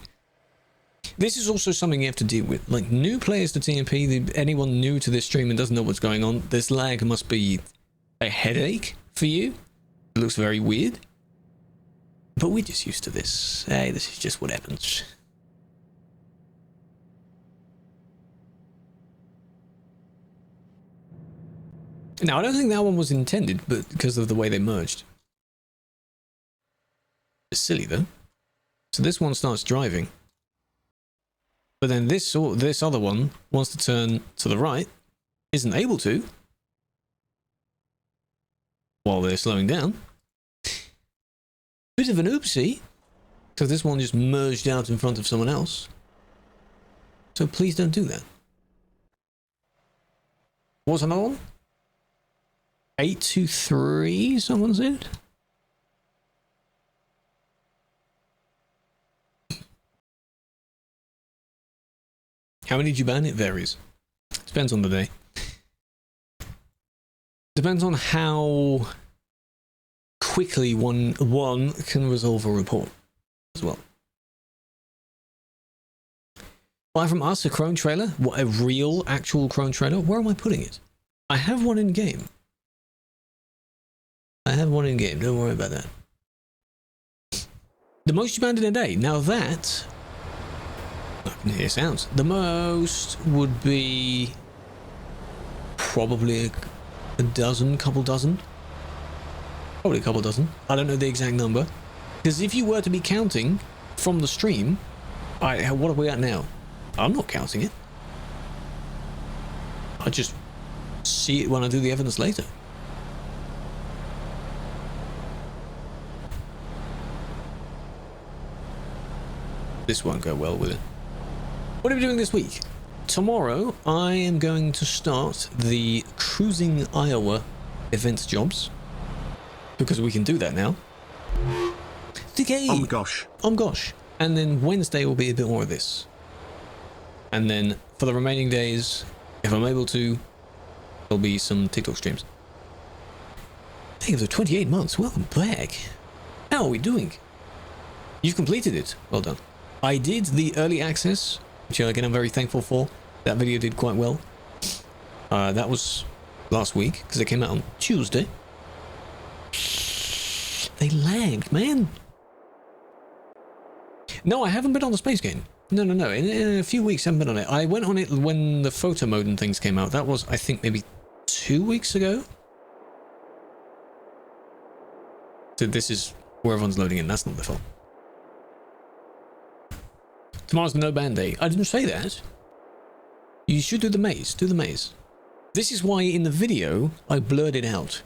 This is also something you have to deal with. Like, new players to TMP, anyone new to this stream and doesn't know what's going on, this lag must be a headache for you. It looks very weird. But we're just used to this. Hey, this is just what happens. Now, I don't think that one was intended, but because of the way they merged. It's silly, though. So this one starts driving. But then this other one wants to turn to the right, isn't able to, while they're slowing down. Bit of an oopsie, because this one just merged out in front of someone else. So please don't do that. What's another one? 823, someone said? How many did you ban? It varies. Depends on the day. Depends on how quickly one can resolve a report as well. Buy from us a Chrome trailer? What, a real, actual Chrome trailer? Where am I putting it? I have one in game. I have one in game, don't worry about that. The most you banned in a day. Now that... I can hear sounds. The most would be... probably a dozen, couple dozen. Probably a couple dozen. I don't know the exact number. Because if you were to be counting from the stream... what are we at now? I'm not counting it. I just see it when I do the evidence later. This won't go well with it. What are we doing this week? Tomorrow, I am going to start the Cruising Iowa event jobs. Because we can do that now. Okay. Oh gosh. Gosh. And then Wednesday will be a bit more of this. And then for the remaining days, if I'm able to, there'll be some TikTok streams. Dang, for 28 months. Welcome back. How are we doing? You've completed it. Well done. I did the early access, which again I'm very thankful for. That video did quite well. That was last week, because it came out on Tuesday. They lagged, man. No, I haven't been on the space game. No. In a few weeks I haven't been on it. I went on it when the photo mode and things came out. That was, I think, maybe 2 weeks ago. So this is where everyone's loading in. That's not their fault. Tomorrow's the no ban day. I didn't say that. You should do the maze. Do the maze. This is why in the video I blurred it out.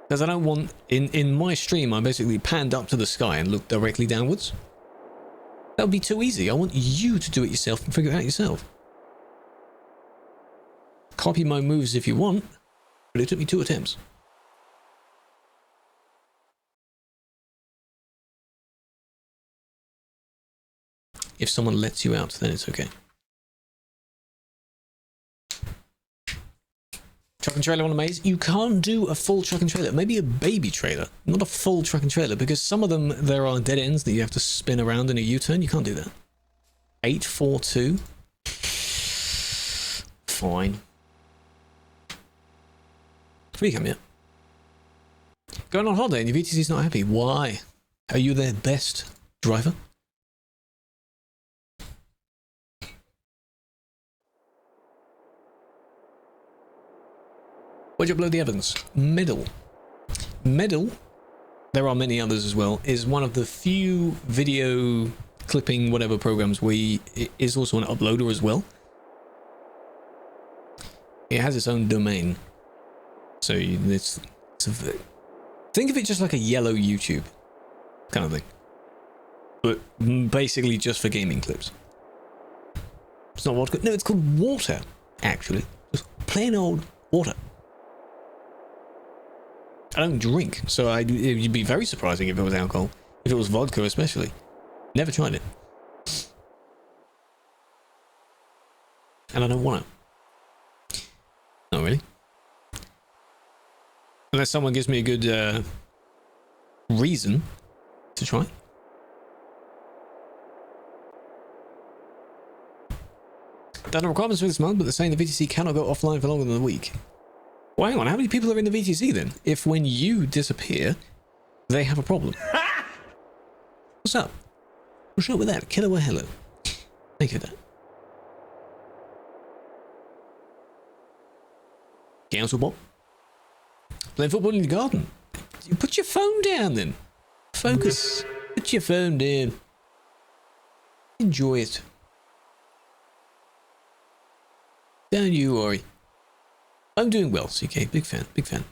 Because I don't want... In my stream I basically panned up to the sky and looked directly downwards. That would be too easy. I want you to do it yourself and figure it out yourself. Copy my moves if you want, but it took me 2 attempts. If someone lets you out, then it's okay. Truck and trailer on a maze? You can't do a full truck and trailer. Maybe a baby trailer, not a full truck and trailer, because some of them, there are dead ends that you have to spin around in a U-turn. You can't do that. 842. Fine. Free come here. Going on holiday and your VTC's not happy. Why? Are you their best driver? Where'd you upload the evidence? Medal. Medal, there are many others as well, is one of the few video clipping whatever programs where it is also an uploader as well. It has its own domain. So think of it just like a yellow YouTube kind of thing. But basically just for gaming clips. It's not vodka. No, it's called water, actually. Just plain old water. I don't drink, so it'd be very surprising if it was alcohol. If it was vodka especially. Never tried it. And I don't want to. Not really. Unless someone gives me a good reason to try. There are requirements for this month, but they're saying the VTC cannot go offline for longer than a week. Well, hang on, how many people are in the VTC then? If when you disappear, they have a problem. What's up? What's up with that? Killer or hello? Thank you for that. Council Bob? Playing football in the garden. You put your phone down then. Focus. Put your phone down. Enjoy it. Don't you worry. I'm doing well, CK. Big fan. Big fan.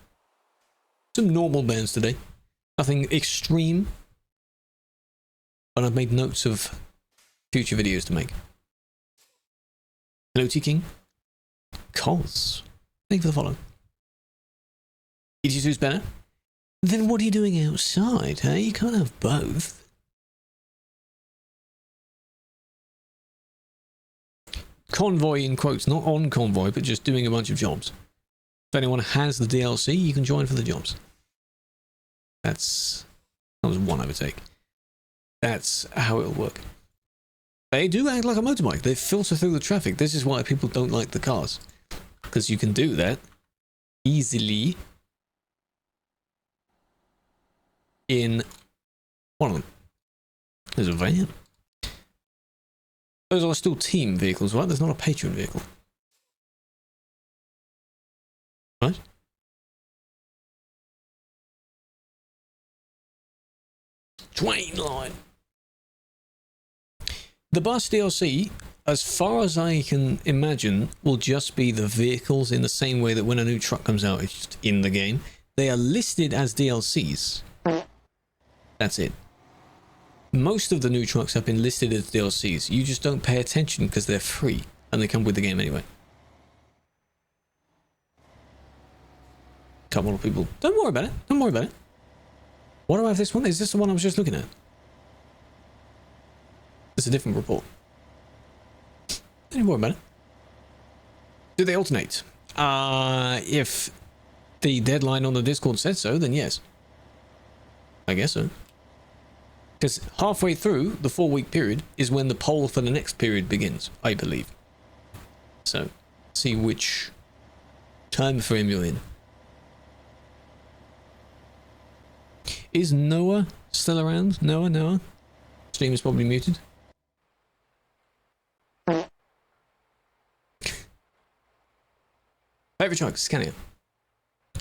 Some normal bands today. Nothing extreme. But I've made notes of future videos to make. Hello, T-King. Coz. Thank you for the follow. ET2's better? Then what are you doing outside, hey? You can't have both. Convoy in quotes, not on convoy, but just doing a bunch of jobs. If anyone has the DLC, you can join for the jobs. That was one overtake. That's how it'll work. They do act like a motorbike. They filter through the traffic. This is why people don't like the cars. Because you can do that easily in one of them. There's a van. Those are still team vehicles, right? There's not a patron vehicle. Right? Train line. The bus DLC, as far as I can imagine, will just be the vehicles in the same way that when a new truck comes out, it's just in the game. They are listed as DLCs. That's it. Most of the new trucks have been listed as DLCs. You just don't pay attention because they're free and they come with the game anyway. Couple of people. Don't worry about it. Don't worry about it. Why do I have this one? Is this the one I was just looking at? It's a different report. Don't worry about it. Do they alternate? If the deadline on the Discord said so, then yes. I guess so. Because halfway through the 4-week period is when the poll for the next period begins, I believe. So, see which time frame you're in. Is Noah still around? Noah? Stream is probably muted. Favorite truck, Scania.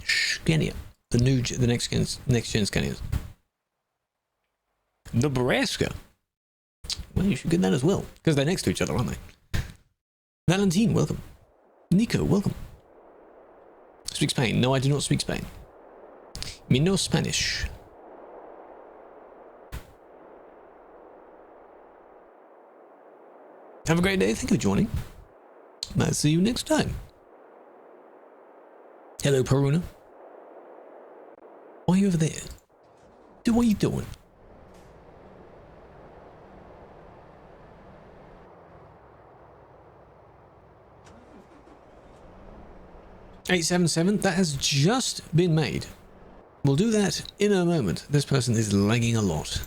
Scania. The next gen Scanias. Nebraska. Well, you should get that as well, because they're next to each other, aren't they? Valentine, welcome. Nico, welcome. Speak Spain. No, I do not speak Spain. Me no Spanish. Have a great day. Thank you for joining. I'll see you next time. Hello, Peruna. Why are you over there? Dude, what are you doing? $877, that has just been made. We'll do that in a moment. This person is lagging a lot.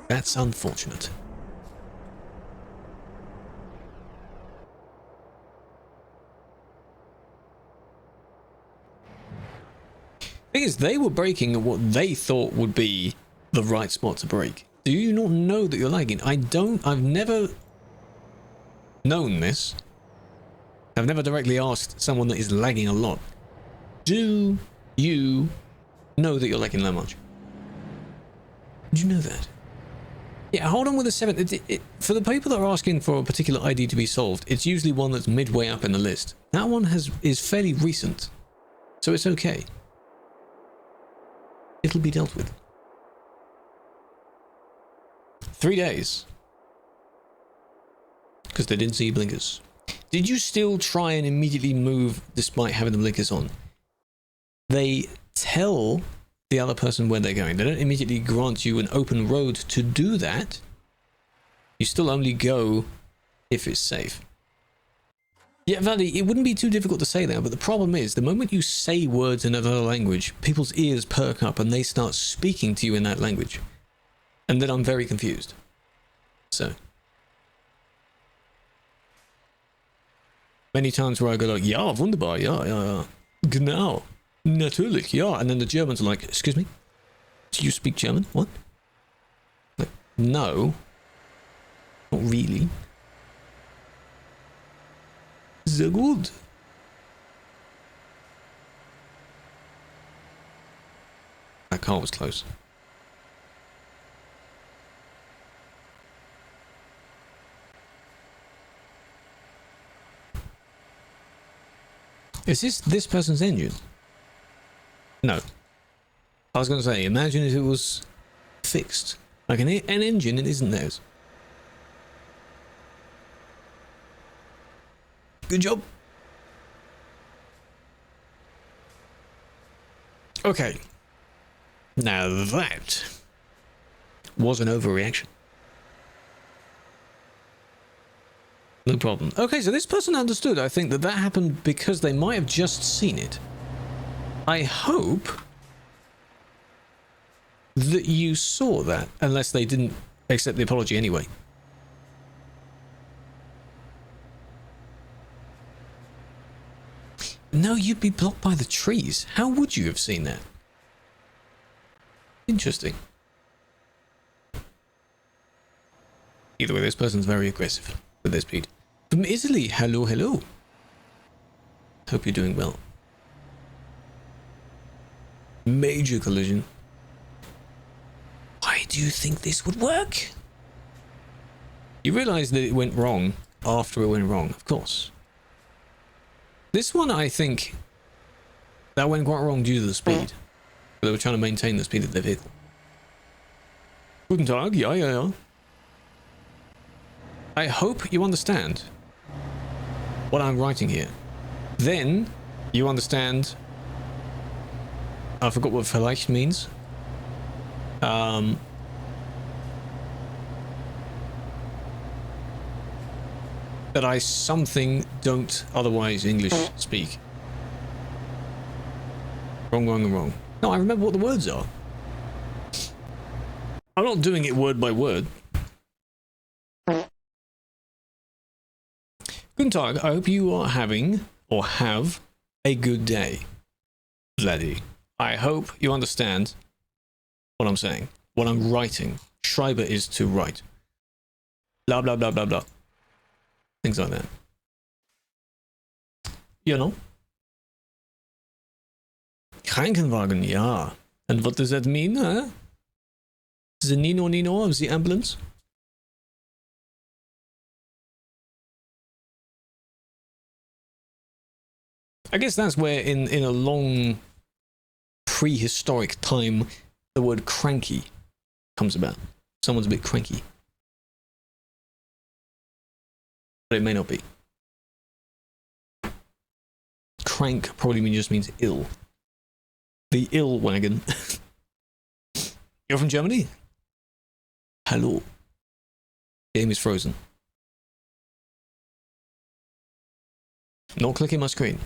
That's unfortunate. Thing is, they were braking at what they thought would be the right spot to brake. Do you not know that you're lagging? I've never known this. I've never directly asked someone that is lagging a lot. Do you know that you're lagging that much? Did you know that? Yeah, hold on with the 7. For the people that are asking for a particular ID to be solved, it's usually one that's midway up in the list. That one is fairly recent, so it's okay. It'll be dealt with. 3 days. Because they didn't see blinkers. Did you still try and immediately move despite having the blinkers on? They tell the other person where they're going. They don't immediately grant you an open road to do that. You still only go if it's safe. Yeah, Valley, it wouldn't be too difficult to say that, but the problem is, the moment you say words in another language, people's ears perk up and they start speaking to you in that language. And then I'm very confused. So. Many times where I go like, ja, wunderbar, ja, genau, natürlich, ja. And then the Germans are like, excuse me? Do you speak German? What? Like, no. Not really. Sehr gut. That car was close. Is this person's engine? No. I was going to say, imagine if it was fixed. Like an engine, it isn't theirs. Good job. Okay. Now that was an overreaction. No problem. Okay, so this person understood, I think, that happened because they might have just seen it. I hope that you saw that, unless they didn't accept the apology anyway. No, you'd be blocked by the trees. How would you have seen that? Interesting. Either way, this person's very aggressive with their speed. From Italy, hello, hello. Hope you're doing well. Major collision. Why do you think this would work? You realize that it went wrong after it went wrong, of course. This one, I think, that went quite wrong due to the speed. They were trying to maintain the speed of their vehicle. Guten Tag, ja, ja, ja. I hope you understand what I'm writing here. Then you understand. I forgot what vielleicht means. That I something don't otherwise English speak. Wrong, wrong, and wrong. No, I remember what the words are. I'm not doing it word by word. Guten Tag, I hope you are having, or have, a good day. Vladdy. I hope you understand what I'm saying. What I'm writing. Schreiber is to write. Blah, blah, blah, blah, blah. Things like that. You know? Krankenwagen, yeah. And what does that mean, huh? The Nino Nino of the ambulance? I guess that's where in a long prehistoric time the word cranky comes about. Someone's a bit cranky. But it may not be. Crank probably just means ill. The ill wagon. You're from Germany? Hello. Game is frozen. Not clicking my screen.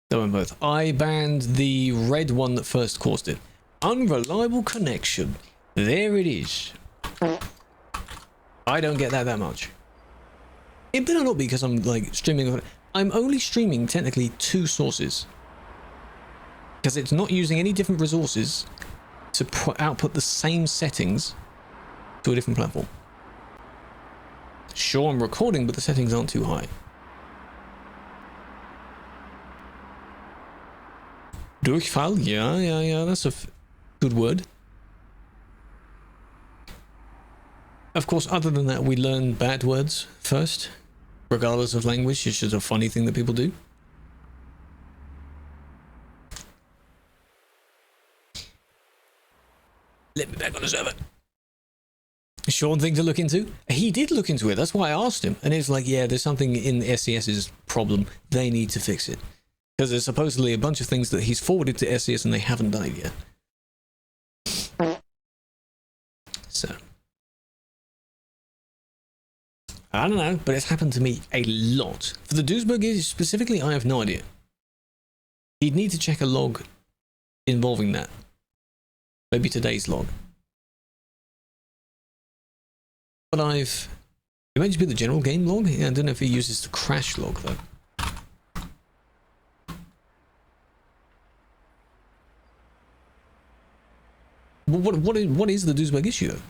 That went both. I banned the red one that first caused it. Unreliable connection. There it is. I don't get that much. It better not be because I'm like streaming. I'm only streaming technically 2 sources. Because it's not using any different resources to output the same settings to a different platform. Sure, I'm recording, but the settings aren't too high. Durchfall? Yeah, that's a good word. Of course, other than that, we learn bad words first, regardless of language. It's just a funny thing that people do. Let me back on the server. Sean thing to look into? He did look into it. That's why I asked him. And it's like, yeah, there's something in SCS's problem. They need to fix it. Because there's supposedly a bunch of things that he's forwarded to SCS and they haven't done it yet. So. I don't know, but it's happened to me a lot. For the Duisburg specifically, I have no idea. He'd need to check a log involving that. Maybe today's log. But it might just be the general game log. Yeah, I don't know if he uses the crash log though. What is the Duisburg issue though?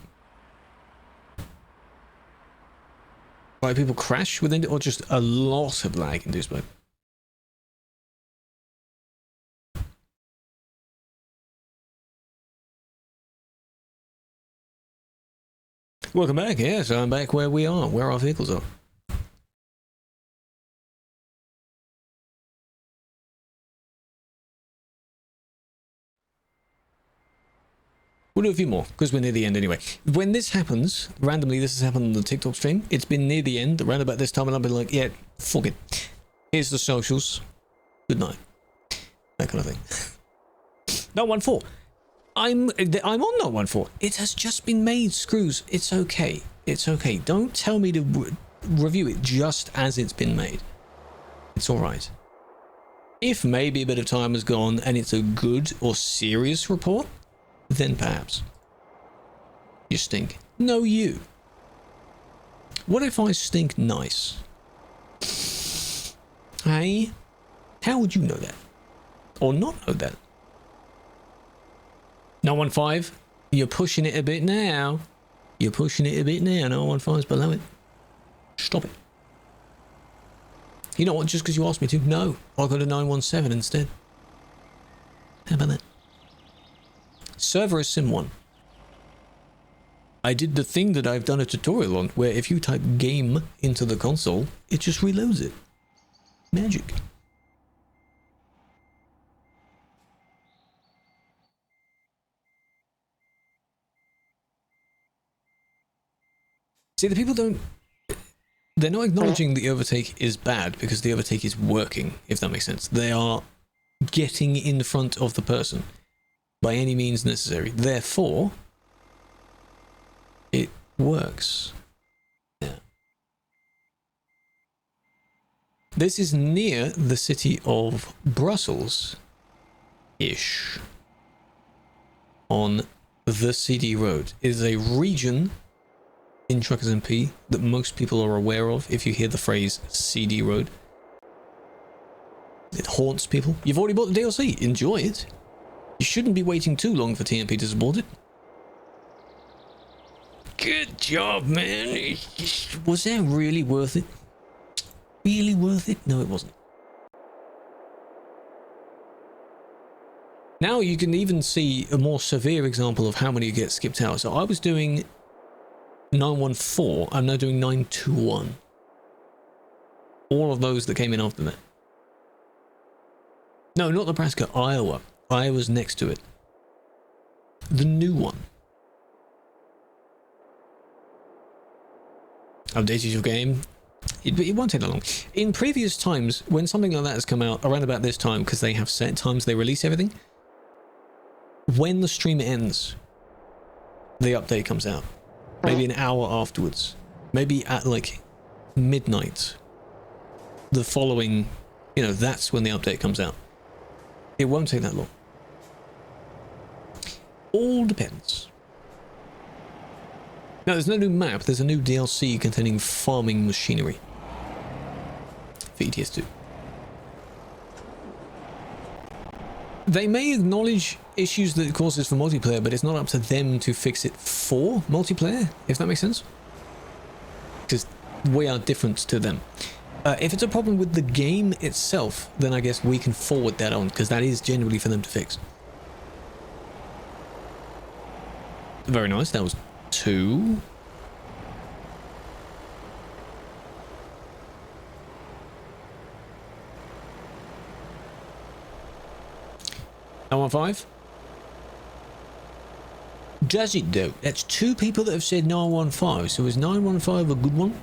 Why people crash within it, or just a lot of lag in Duisburg? Welcome back. Yes, I'm back where we are, where our vehicles are. We'll do a few more, because we're near the end anyway. When this happens, randomly this has happened on the TikTok stream, it's been near the end, around about this time, and I've been like, yeah, fuck it. Here's the socials. Good night. That kind of thing. No 14. I'm on no 14. It has just been made, Screws. It's okay. It's okay. Don't tell me to review it just as it's been made. It's alright. If maybe a bit of time has gone and it's a good or serious report, then perhaps. You stink. No, you. What if I stink nice? Hey? How would you know that? Or not know that? No 15? You're pushing it a bit now. You're pushing it a bit now. No 15's below it. Stop it. You know what? Just because you asked me to. No. I got a 917 instead. How about that? Server is Sim1. I did the thing that I've done a tutorial on, where if you type game into the console, it just reloads it. Magic. See, the people don't... They're not acknowledging the overtake is bad because the overtake is working, if that makes sense. They are getting in front of the person by any means necessary. Therefore, it works. Yeah. This is near the city of Brussels-ish on the CD road. It is a region in TruckersMP that most people are aware of if you hear the phrase CD road. It haunts people. You've already bought the DLC. Enjoy it. You shouldn't be waiting too long for TMP to support it. Good job, man. Was that really worth it? Really worth it? No, it wasn't. Now you can even see a more severe example of how many get skipped out. So I was doing 914. I'm now doing 921. All of those that came in after that. No, not Nebraska, Iowa. Iowa's next to it. The new one. Updated your game. It won't take that long. In previous times, when something like that has come out around about this time, because they have set times they release everything, when the stream ends, the update comes out. Maybe an hour afterwards. Maybe at like midnight. The following, that's when the update comes out. It won't take that long. All depends. Now, there's no new map. There's a new DLC containing farming machinery for ETS2. They may acknowledge issues that it causes for multiplayer, but it's not up to them to fix it for multiplayer, if that makes sense. Because we are different to them. If it's a problem with the game itself, then I guess we can forward that on, because that is genuinely for them to fix. Very nice. That was 2. 915? Does it though? That's 2 people that have said 915. So is 915 a good one?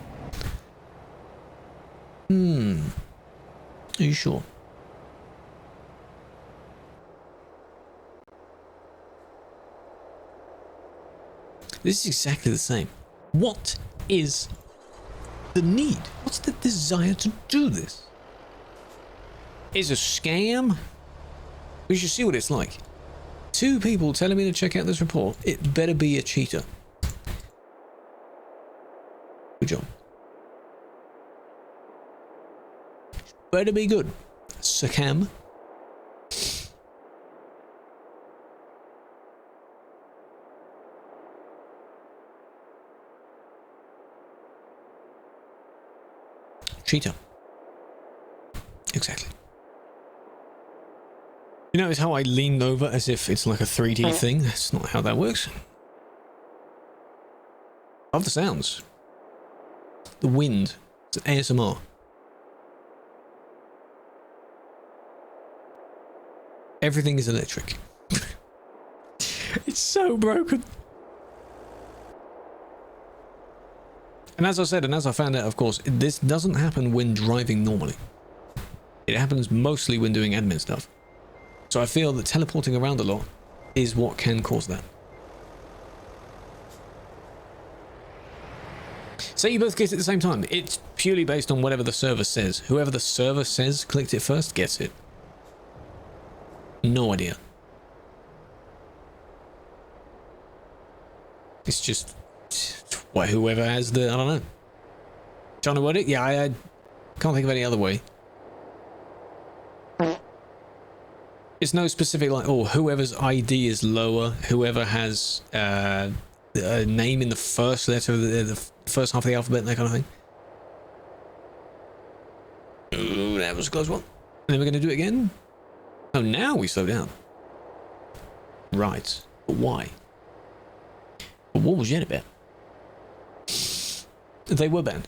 Are you sure? This is exactly the same. What is the need? What's the desire to do this? Is a scam? We should see what it's like. 2 people telling me to check out this report. It better be a cheater. Good job. Better be good. Scam. Cheater. Exactly. You notice how I leaned over as if it's like a 3D thing? That's not how that works. Love the sounds. The wind. It's ASMR. Everything is electric. It's so broken. And as I said, and as I found out, of course, this doesn't happen when driving normally. It happens mostly when doing admin stuff. So I feel that teleporting around a lot is what can cause that. Say you both get it at the same time. It's purely based on whatever the server says. Whoever the server says clicked it first gets it. No idea. It's just whoever has the, I don't know. Trying to word it? Yeah, I can't think of any other way. It's no specific like, oh, whoever's ID is lower, whoever has a name in the first letter of the first half of the alphabet, that kind of thing. Ooh, that was a close one. And then we're going to do it again. Oh, now we slow down. Right. But why? But what was yet about? They were banned.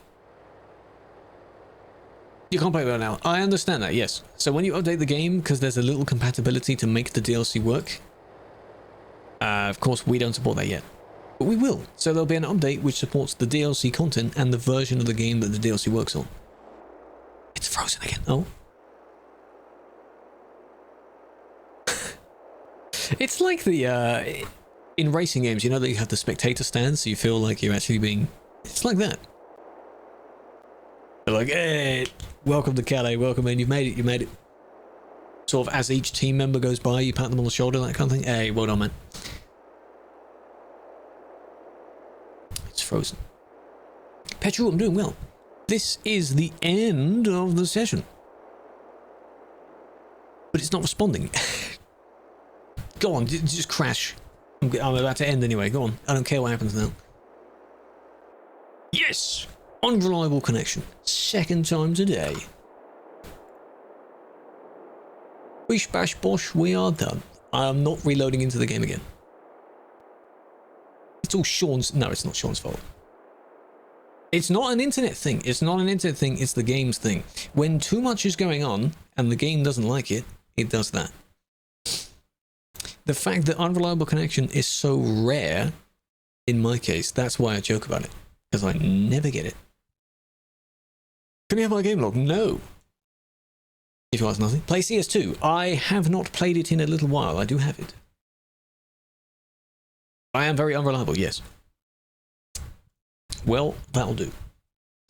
You can't play it now. I understand that, yes. So when you update the game, because there's a little compatibility to make the DLC work, of course we don't support that yet. But we will. So there'll be an update which supports the DLC content and the version of the game that the DLC works on. It's frozen again. Oh. It's like the, in racing games, you know that you have the spectator stand, so you feel like you're actually being... It's like that. They're like, hey, welcome to Calais, welcome in, you've made it, you made it. Sort of as each team member goes by, you pat them on the shoulder, that kind of thing. Hey, well done, man. It's frozen. Petrol, I'm doing well. This is the end of the session. But it's not responding. Go on, just crash. I'm about to end anyway, go on. I don't care what happens now. Yes! Unreliable connection. 2nd time today. Bish bash bosh, we are done. I am not reloading into the game again. It's all Sean's... No, it's not Sean's fault. It's not an internet thing. It's not an internet thing, it's the game's thing. When too much is going on, and the game doesn't like it, it does that. The fact that unreliable connection is so rare, in my case, that's why I joke about it. Because I never get it. Can you have my game log? No. If you ask nothing. Play CS2. I have not played it in a little while. I do have it. I am very unreliable, yes. Well, that'll do.